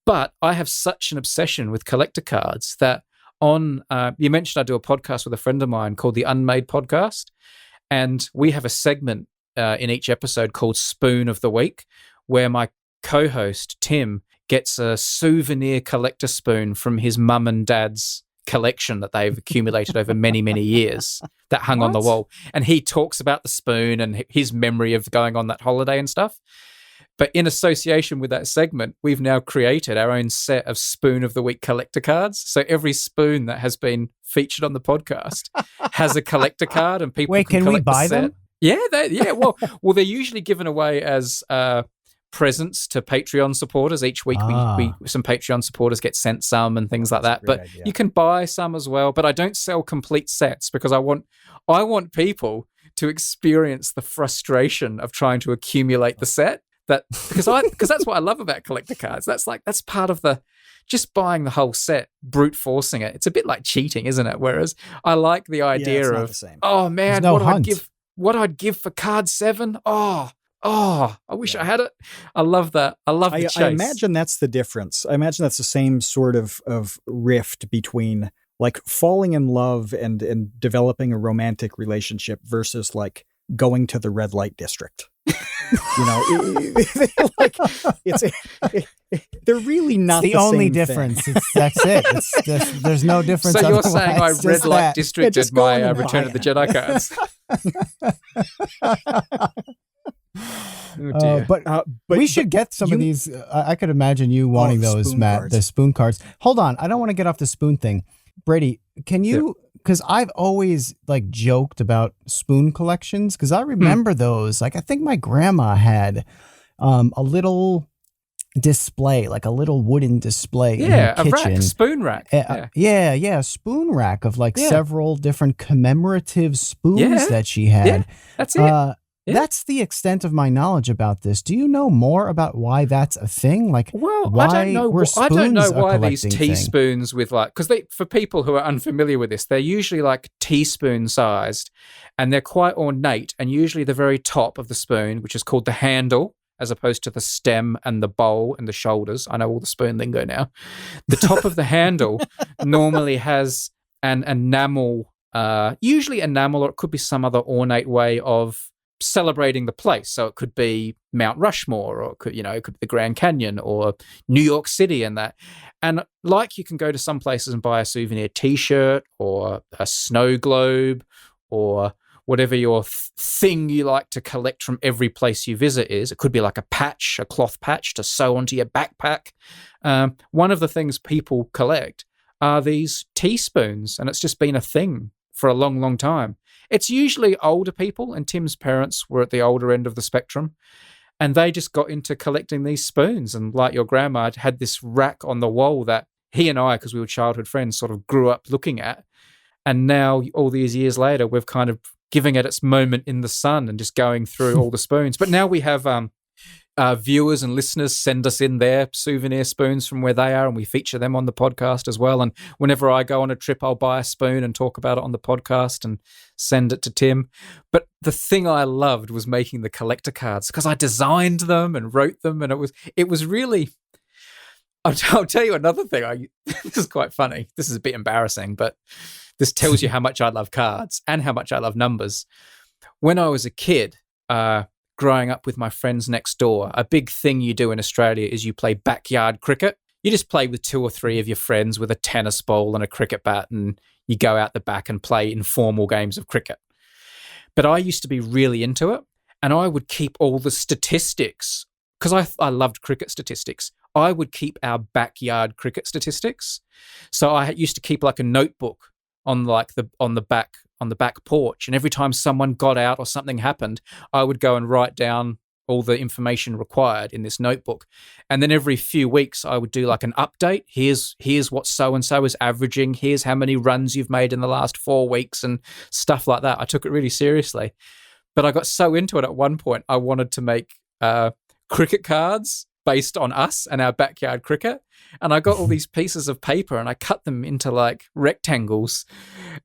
S1: But I have such an obsession with collector cards that you mentioned I do a podcast with a friend of mine called the Unmade Podcast, and we have a segment in each episode called Spoon of the Week, where my co-host Tim gets a souvenir collector spoon from his mum and dad's collection that they've accumulated over many, many years that hung on the wall. And he talks about the spoon and his memory of going on that holiday and stuff. But in association with that segment, we've now created our own set of Spoon of the Week collector cards. So every spoon that has been featured on the podcast has a collector card, and people can
S2: we buy them?
S1: Yeah, Well, they're usually given away as presents to Patreon supporters. Each week, we some Patreon supporters get sent some and things like that. But you can buy some as well. But I don't sell complete sets because I want people to experience the frustration of trying to accumulate the set. Because that's what I love about collector cards. That's part of the just buying the whole set, brute forcing it. It's a bit like cheating, isn't it? Whereas I like the idea of, oh man, what I'd give for card 7. Oh, I wish I had it. I love that. I love the chase.
S3: I imagine that's the difference. I imagine that's the same sort of rift between like falling in love and developing a romantic relationship versus like going to the red light district. Like they're really not
S2: it's the only difference. That's it. There's no difference.
S1: So you're
S2: otherwise.
S1: saying I red light districted my Return of the Jedi cards?
S2: But we should get some of these. I could imagine you wanting those, Matt, cards. The spoon cards. Hold on. I don't want to get off the spoon thing. Brady, can you, because I've always like joked about spoon collections, because I remember those. Like, I think my grandma had a little display, like a little wooden display in her kitchen.
S1: Rack, a spoon rack.
S2: A spoon rack of like several different commemorative spoons that she had.
S1: Yeah, that's it.
S2: That's the extent of my knowledge about this. Do you know more about why that's a thing? Like,
S1: I don't know why these teaspoons with like, because for people who are unfamiliar with this, they're usually like teaspoon sized, and they're quite ornate. And usually the very top of the spoon, which is called the handle, as opposed to the stem and the bowl and the shoulders. I know all the spoon lingo now. The top of the handle normally has an enamel, usually enamel, or it could be some other ornate way of celebrating the place. So it could be Mount Rushmore, or it could be the Grand Canyon or New York City and that. And like you can go to some places and buy a souvenir T-shirt or a snow globe or whatever your thing you like to collect from every place you visit is. It could be like a patch, a cloth patch to sew onto your backpack. One of the things people collect are these teaspoons, and it's just been a thing for a long, long time. It's usually older people, and Tim's parents were at the older end of the spectrum, and they just got into collecting these spoons. And like your grandma, had this rack on the wall that he and I, because we were childhood friends, sort of grew up looking at. And now, all these years later, we've kind of giving it its moment in the sun and just going through all the spoons. But now we have viewers and listeners send us in their souvenir spoons from where they are, and we feature them on the podcast as well. And whenever I go on a trip, I'll buy a spoon and talk about it on the podcast and send it to Tim. But the thing I loved was making the collector cards, because I designed them and wrote them, and it was really... I'll tell you another thing. This is quite funny. This is a bit embarrassing, but this tells you how much I love cards and how much I love numbers. When I was a kid, growing up with my friends next door, a big thing you do in Australia is you play backyard cricket. You just play with 2 or 3 of your friends with a tennis ball and a cricket bat, and you go out the back and play informal games of cricket. But I used to be really into it, and I would keep all the statistics, because I loved cricket statistics. I would keep our backyard cricket statistics. So I used to keep like a notebook on the back porch, and every time someone got out or something happened, I would go and write down all the information required in this notebook. And then every few weeks I would do like an update. Here's what so-and-so is averaging. Here's how many runs you've made in the last 4 weeks and stuff like that. I took it really seriously. But I got so into it at one point, I wanted to make cricket cards based on us and our backyard cricket. And I got all these pieces of paper and I cut them into like rectangles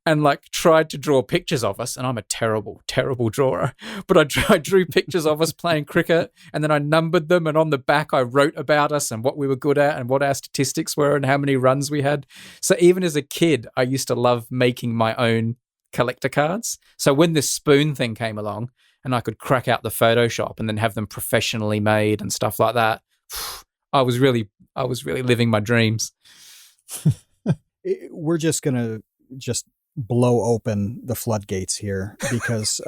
S1: and like tried to draw pictures of us. And I'm a terrible, terrible drawer. But I drew pictures of us playing cricket, and then I numbered them. And on the back, I wrote about us and what we were good at and what our statistics were and how many runs we had. So even as a kid, I used to love making my own collector cards. So when this spoon thing came along and I could crack out the Photoshop and then have them professionally made and stuff like that, I was really living my dreams.
S3: We're just going to blow open the floodgates here, because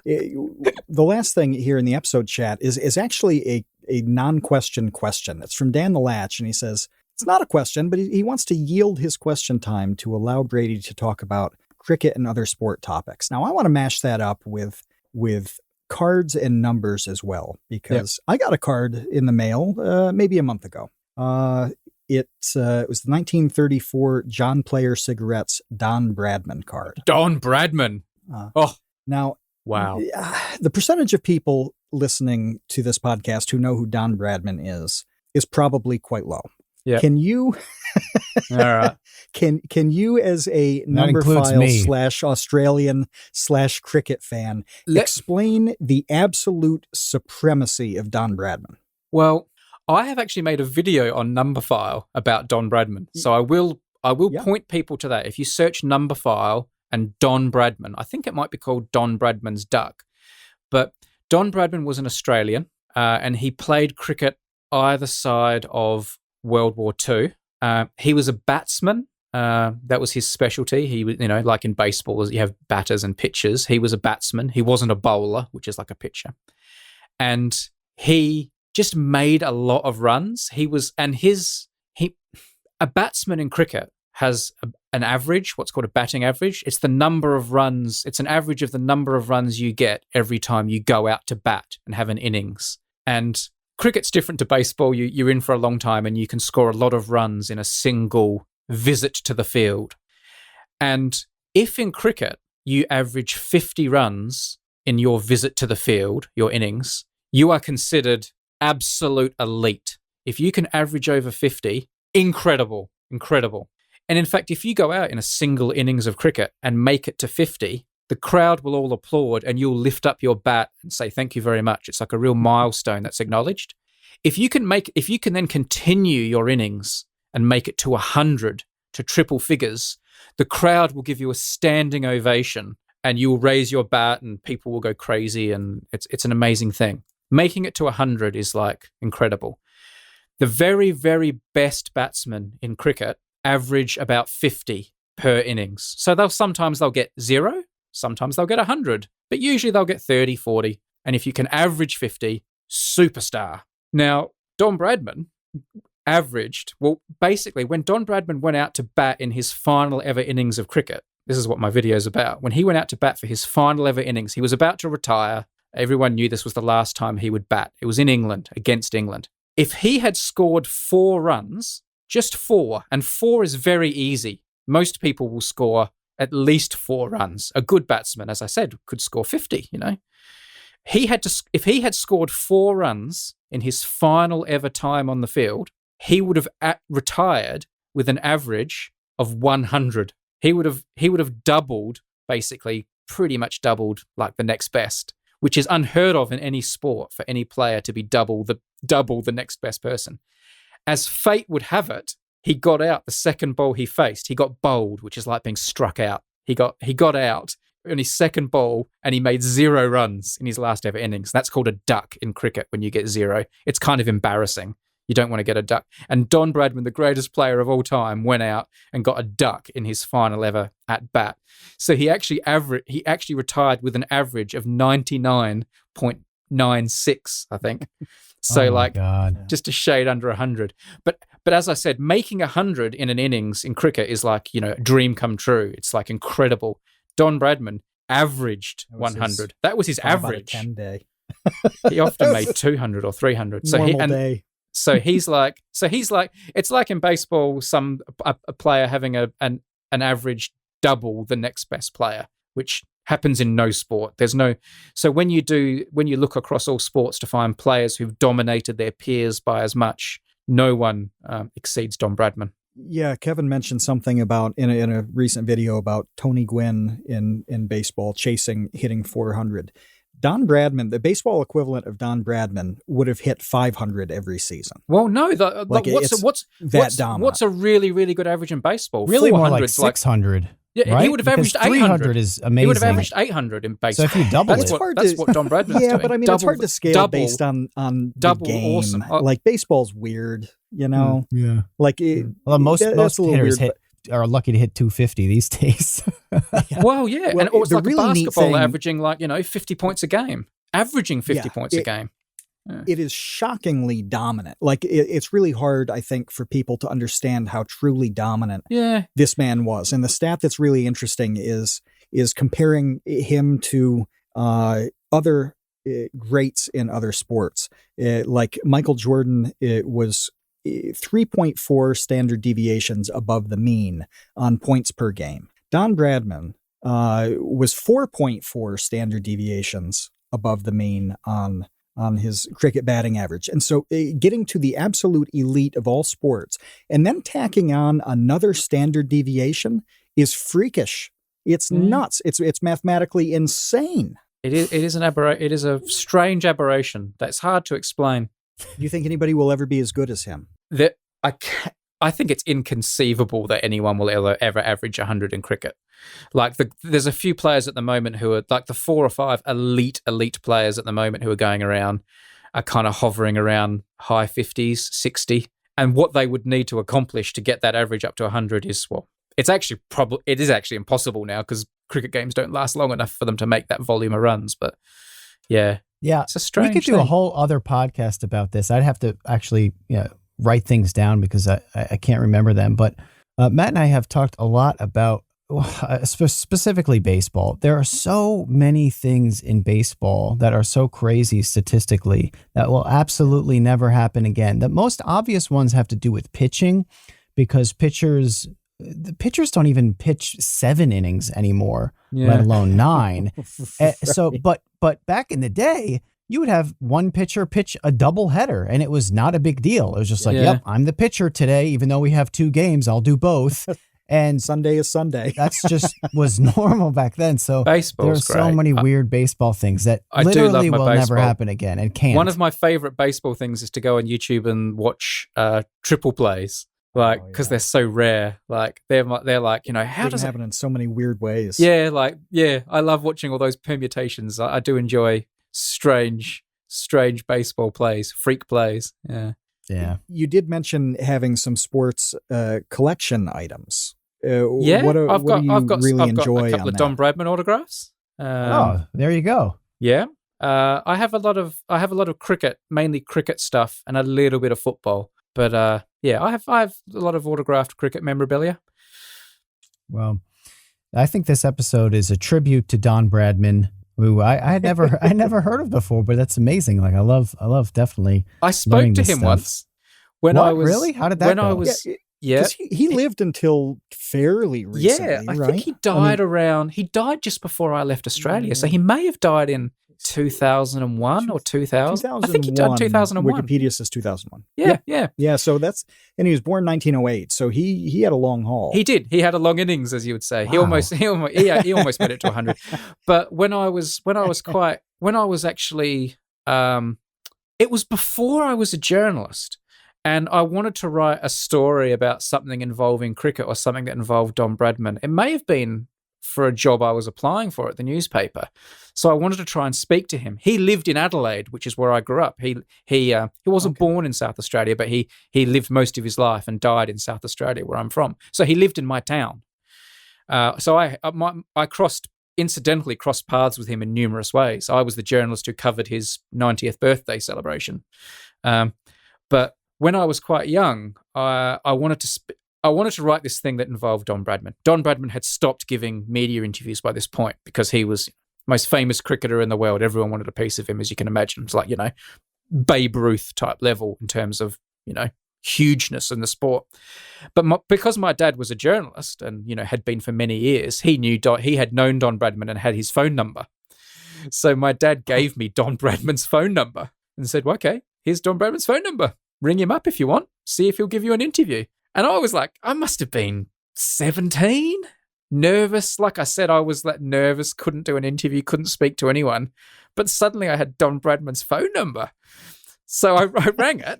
S3: the last thing here in the episode chat is actually a non-question question. It's from Dan the Latch, and he says, it's not a question, but he wants to yield his question time to allow Brady to talk about cricket and other sport topics. Now, I want to mash that up with cards and numbers as well, because I got a card in the mail maybe a month ago. It was the 1934 John Player Cigarettes Don Bradman card.
S1: Don Bradman.
S3: Now,
S1: wow.
S3: The percentage of people listening to this podcast who know who Don Bradman is probably quite low.
S1: Yeah.
S3: Can you,
S1: all right.
S3: Can you, as a numberphile / Australian / cricket fan, explain the absolute supremacy of Don Bradman?
S1: Well, I have actually made a video on Numberphile about Don Bradman. So I will point people to that. If you search Numberphile and Don Bradman, I think it might be called Don Bradman's Duck. But Don Bradman was an Australian, and he played cricket either side of World War II. He was a batsman. That was his specialty. He was, like in baseball, you have batters and pitchers. He was a batsman. He wasn't a bowler, which is like a pitcher. And he just made a lot of runs. A batsman in cricket has an average, what's called a batting average. It's the number of runs. It's an average of the number of runs you get every time you go out to bat and have an innings. And cricket's different to baseball. You're in for a long time and you can score a lot of runs in a single visit to the field. And if in cricket you average 50 runs in your visit to the field, your innings, you are considered absolute elite. If you can average over 50, incredible. And in fact, if you go out in a single innings of cricket and make it to 50, the crowd will all applaud and you'll lift up your bat and say, thank you very much. It's like a real milestone that's acknowledged. If you can then continue your innings and make it to 100, to triple figures, the crowd will give you a standing ovation and you'll raise your bat and people will go crazy, and it's an amazing thing. Making it to 100 is like incredible. The very, very best batsmen in cricket average about 50 per innings. So sometimes they'll get 0, sometimes they'll get 100, but usually they'll get 30, 40. And if you can average 50, superstar. Now, Don Bradman averaged, basically when Don Bradman went out to bat in his final ever innings of cricket, this is what my video is about. When he went out to bat for his final ever innings, he was about to retire. Everyone knew this was the last time he would bat. It was in England, against England. If he had scored 4 runs, just 4, and 4 is very easy. Most people will score at least 4 runs. A good batsman, as I said, could score 50, If he had scored 4 runs in his final ever time on the field, he would have retired with an average of 100. He would have doubled, basically, pretty much doubled like the next best, which is unheard of in any sport for any player to be double the next best person. As fate would have it, he got out the second ball he faced. He got bowled, which is like being struck out. He got out on his second ball and he made 0 runs in his last ever innings. That's called a duck in cricket when you get 0. It's kind of embarrassing. You don't want to get a duck. And Don Bradman, the greatest player of all time, went out and got a duck in his final ever at bat. So he actually retired with an average of 99.96, I think. So just a shade under 100. But as I said, making 100 in an innings in cricket is like, a dream come true. It's like incredible. Don Bradman averaged 100. That was his average.
S3: 10 day.
S1: He often made 200 or 300.
S3: Day.
S1: So he's like, it's like in baseball, a player having an average double the next best player, which happens in no sport. So when you look across all sports to find players who've dominated their peers by as much, no one exceeds Don Bradman.
S3: Yeah, Kevin mentioned something about in a recent video about Tony Gwynn in baseball hitting 400. Don Bradman, the baseball equivalent of Don Bradman, would have hit 500 every season.
S1: Well, no, what's a really, really good average in baseball?
S2: Really more like 600.
S1: Yeah,
S2: right?
S1: He would have averaged 800.
S2: 300 is amazing.
S1: He would have averaged 800 in baseball.
S2: So if you double
S1: that's what Don Bradman's doing.
S3: Yeah, but I mean, it's hard to scale based on the game.
S1: Awesome.
S3: Like baseball's weird,
S2: Yeah.
S3: Like
S2: most hitters are lucky to hit 250 these days.
S1: Well, yeah.
S3: Well,
S1: and it's like
S3: really
S1: a basketball
S3: thing,
S1: averaging 50 points a game. Averaging 50 points a game. Yeah.
S3: It is shockingly dominant. Like it's really hard, I think, for people to understand how truly dominant this man was. And the stat that's really interesting is comparing him to other greats in other sports. Like Michael Jordan was 3.4 standard deviations above the mean on points per game. Don Bradman was 4.4 standard deviations above the mean on his cricket batting average. And so getting to the absolute elite of all sports and then tacking on another standard deviation is freakish. It's nuts. It's mathematically insane.
S1: It is a strange aberration that's hard to explain.
S3: Do you think anybody will ever be as good as him?
S1: I think it's inconceivable that anyone will ever average 100 in cricket. Like there's a few players at the moment who are like the 4 or 5 elite players at the moment who are going around are kind of hovering around high 50s, 60. And what they would need to accomplish to get that average up to 100 is, well, it is actually impossible now because cricket games don't last long enough for them to make that volume of runs. But yeah, it's a strange
S2: we could do
S1: thing.
S2: a whole other podcast about this. I'd have to actually write things down because I can't remember them. But Matt and I have talked a lot about specifically baseball. There are so many things in baseball that are so crazy statistically that will absolutely never happen again. The most obvious ones have to do with pitching, because the pitchers don't even pitch 7 innings anymore, let alone 9. So, but back in the day, you would have one pitcher pitch a double header, and it was not a big deal. It was just like, yep, I'm the pitcher today, even though we have 2 games, I'll do both. And
S3: Sunday is Sunday.
S2: That's just was normal back then. So
S1: Baseball's
S2: there are so
S1: great.
S2: many weird baseball things that
S1: I
S2: literally
S1: do love my
S2: will
S1: baseball.
S2: never happen again and can't.
S1: One of my favorite baseball things is to go on YouTube and watch triple plays, like because they're so rare. Like they're like, how does it
S3: happen in so many weird ways?
S1: Yeah, I love watching all those permutations. I do enjoy strange baseball plays, freak plays.
S2: Yeah.
S3: You did mention having some sports collection items.
S1: I've got
S3: really enjoy
S1: a couple of Don Bradman autographs.
S2: There you go.
S1: Yeah. I have a lot of cricket, mainly cricket stuff, and a little bit of football. But I have a lot of autographed cricket memorabilia.
S2: Well, I think this episode is a tribute to Don Bradman, who I never heard of before, but that's amazing. Like I love definitely.
S1: I spoke to him once when I was
S2: really. How did that go?
S1: Yeah,
S3: he lived until fairly recently.
S1: Yeah, I
S3: right?
S1: think he died He died just before I left Australia, so he may have died in 2001 or 2000. I think he died 2001.
S3: Wikipedia says 2001.
S1: Yeah.
S3: So and he was born 1908. So he had a long haul.
S1: He did. He had a long innings, as you would say. Wow. He almost made it to 100. But it was before I was a journalist. And I wanted to write a story about something involving cricket or something that involved Don Bradman. It may have been for a job I was applying for at the newspaper. So I wanted to try and speak to him. He lived in Adelaide, which is where I grew up. He wasn't born in South Australia, but he lived most of his life and died in South Australia, where I'm from. So he lived in my town. So I incidentally crossed paths with him in numerous ways. I was the journalist who covered his 90th birthday celebration. But when I was quite young, I wanted to write this thing that involved Don Bradman. Don Bradman had stopped giving media interviews by this point because he was the most famous cricketer in the world. Everyone wanted a piece of him, as you can imagine. It's like, Babe Ruth type level in terms of, hugeness in the sport. But because my dad was a journalist and, had been for many years, he had known Don Bradman and had his phone number. So my dad gave me Don Bradman's phone number and said, well, okay, here's Don Bradman's phone number. Ring him up if you want. See if he'll give you an interview. And I was like, I must have been 17, nervous. Like I said, I was that nervous, couldn't do an interview, couldn't speak to anyone. But suddenly I had Don Bradman's phone number. So I rang it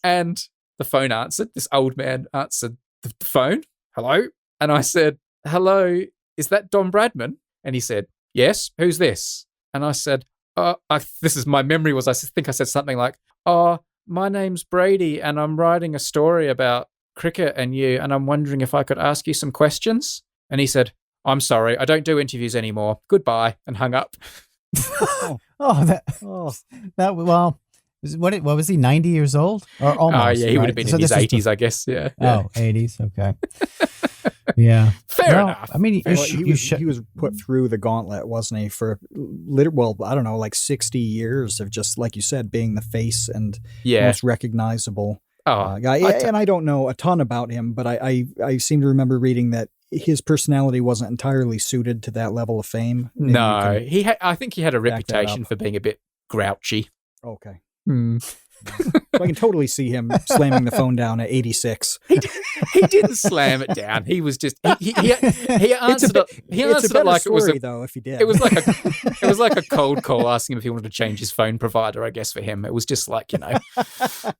S1: and the phone answered. This old man answered the phone. Hello? And I said, hello, is that Don Bradman? And he said, yes, who's this? And I said, this is my memory was, I think I said something like, my name's Brady and I'm writing a story about cricket and you, and I'm wondering if I could ask you some questions. And he said, I'm sorry, I don't do interviews anymore. Goodbye, and hung up.
S2: What was he, 90 years old? Or almost?
S1: Yeah, he would have been in his 80s, I guess. Yeah.
S2: Oh, 80s, okay. Yeah.
S1: Fair enough.
S2: I mean,
S3: he was put through the gauntlet, wasn't he, for, I don't know, like 60 years of just, like you said, being the face and most recognizable guy. And I don't know a ton about him, but I seem to remember reading that his personality wasn't entirely suited to that level of fame. Maybe
S1: I think he had a reputation for being a bit grouchy.
S3: Okay. So I can totally see him slamming the phone down at 86.
S1: he didn't slam it down. He was just he answered it. He answered it like
S3: story,
S1: it was
S3: though. If he did,
S1: it was like a cold call asking him if he wanted to change his phone provider. I guess for him, it was just like, you know,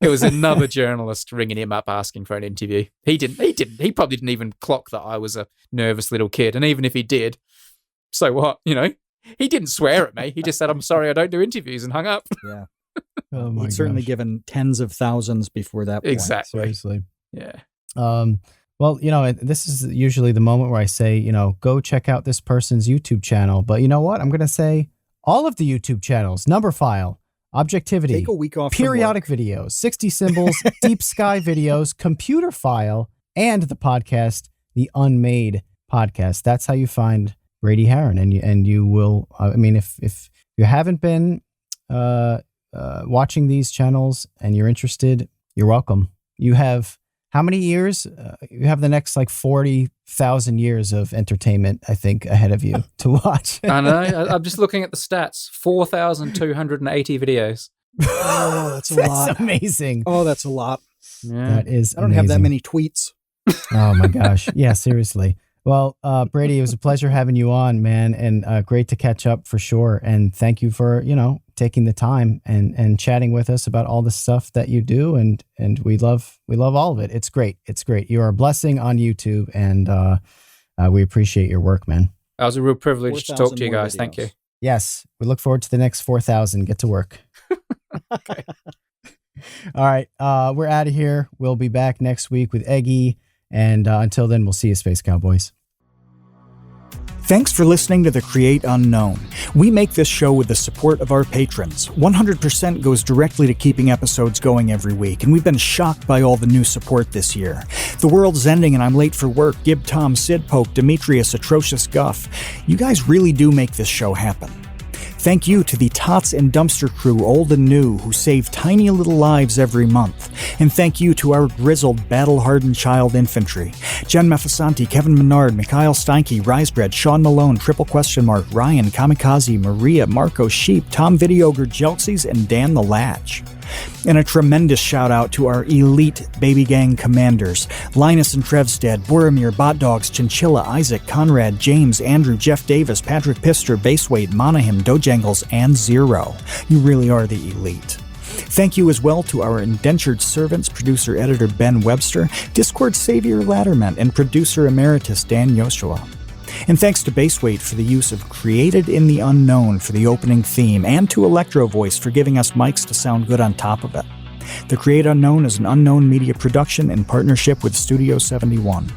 S1: it was another journalist ringing him up asking for an interview. He probably didn't even clock that I was a nervous little kid, and even if he did, so what? You know, he didn't swear at me. He just said, "I'm sorry, I don't do interviews," and hung up.
S3: Yeah.
S2: Oh my
S3: He'd certainly given tens of thousands before that point.
S1: Exactly.
S2: Seriously.
S1: Yeah.
S2: Well, you know, this is usually the moment where I say, you know, go check out this person's YouTube channel. But you know what? I'm going to say all of the YouTube channels: Number File, Objectivity,
S3: Take a week off.
S2: Periodic Videos, 60 Symbols, Deep Sky Videos, Computer File, and the podcast, The Unmade Podcast. That's how you find Brady Haran, and you will. I mean, if you haven't been watching these channels and you're interested, you're welcome. You have how many years? You have the next like 40,000 years of entertainment, I think, ahead of you to watch.
S1: I know. I'm just looking at the stats. 4,280 videos.
S3: Oh, that's a lot.
S2: That's amazing.
S3: Oh, that's a lot.
S1: Yeah.
S2: That is
S3: I don't have that many tweets.
S2: Oh my gosh. Yeah, seriously. Well, Brady, it was a pleasure having you on, man, and great to catch up for sure. And thank you for, you know, taking the time and chatting with us about all the stuff that you do, and we love all of it. It's great. It's great. You are a blessing on YouTube, and we appreciate your work, man.
S1: That was a real privilege to talk to you guys. Thank you.
S2: Yes, we look forward to the next 4,000. Get to work.
S1: Okay.
S2: All right, we're out of here. We'll be back next week with Eggy. And until then, we'll see you, Space Cowboys.
S3: Thanks for listening to The Create Unknown. We make this show with the support of our patrons. 100% goes directly to keeping episodes going every week, and we've been shocked by all the new support this year. The world's ending and I'm late for work. Gib Tom, Sid Poke, Demetrius, Atrocious Guff. You guys really do make this show happen. Thank you to the Tots and Dumpster crew, old and new, who save tiny little lives every month. And thank you to our grizzled, battle-hardened child infantry. Jen Mefasanti, Kevin Menard, Mikhail Steinke, Risebread, Sean Malone, Ryan, Kamikaze, Maria, Marco Sheep, Tom Videogre, Jelsies, and Dan the Latch. And a tremendous shout out to our elite baby gang commanders: Linus and Trevstead, Boromir, Bot Dogs, Chinchilla, Isaac, Conrad, James, Andrew, Jeff Davis, Patrick Pister, Baseweight, Monahim, Dojangles, and Zero. You really are the elite. Thank you as well to our indentured servants, producer-editor Ben Webster, Discord savior Latterman, and producer emeritus Dan Yoshua. And thanks to Baseweight for the use of Created in the Unknown for the opening theme, and to Electro Voice for giving us mics to sound good on top of it. The Create Unknown is an Unknown Media production in partnership with Studio 71.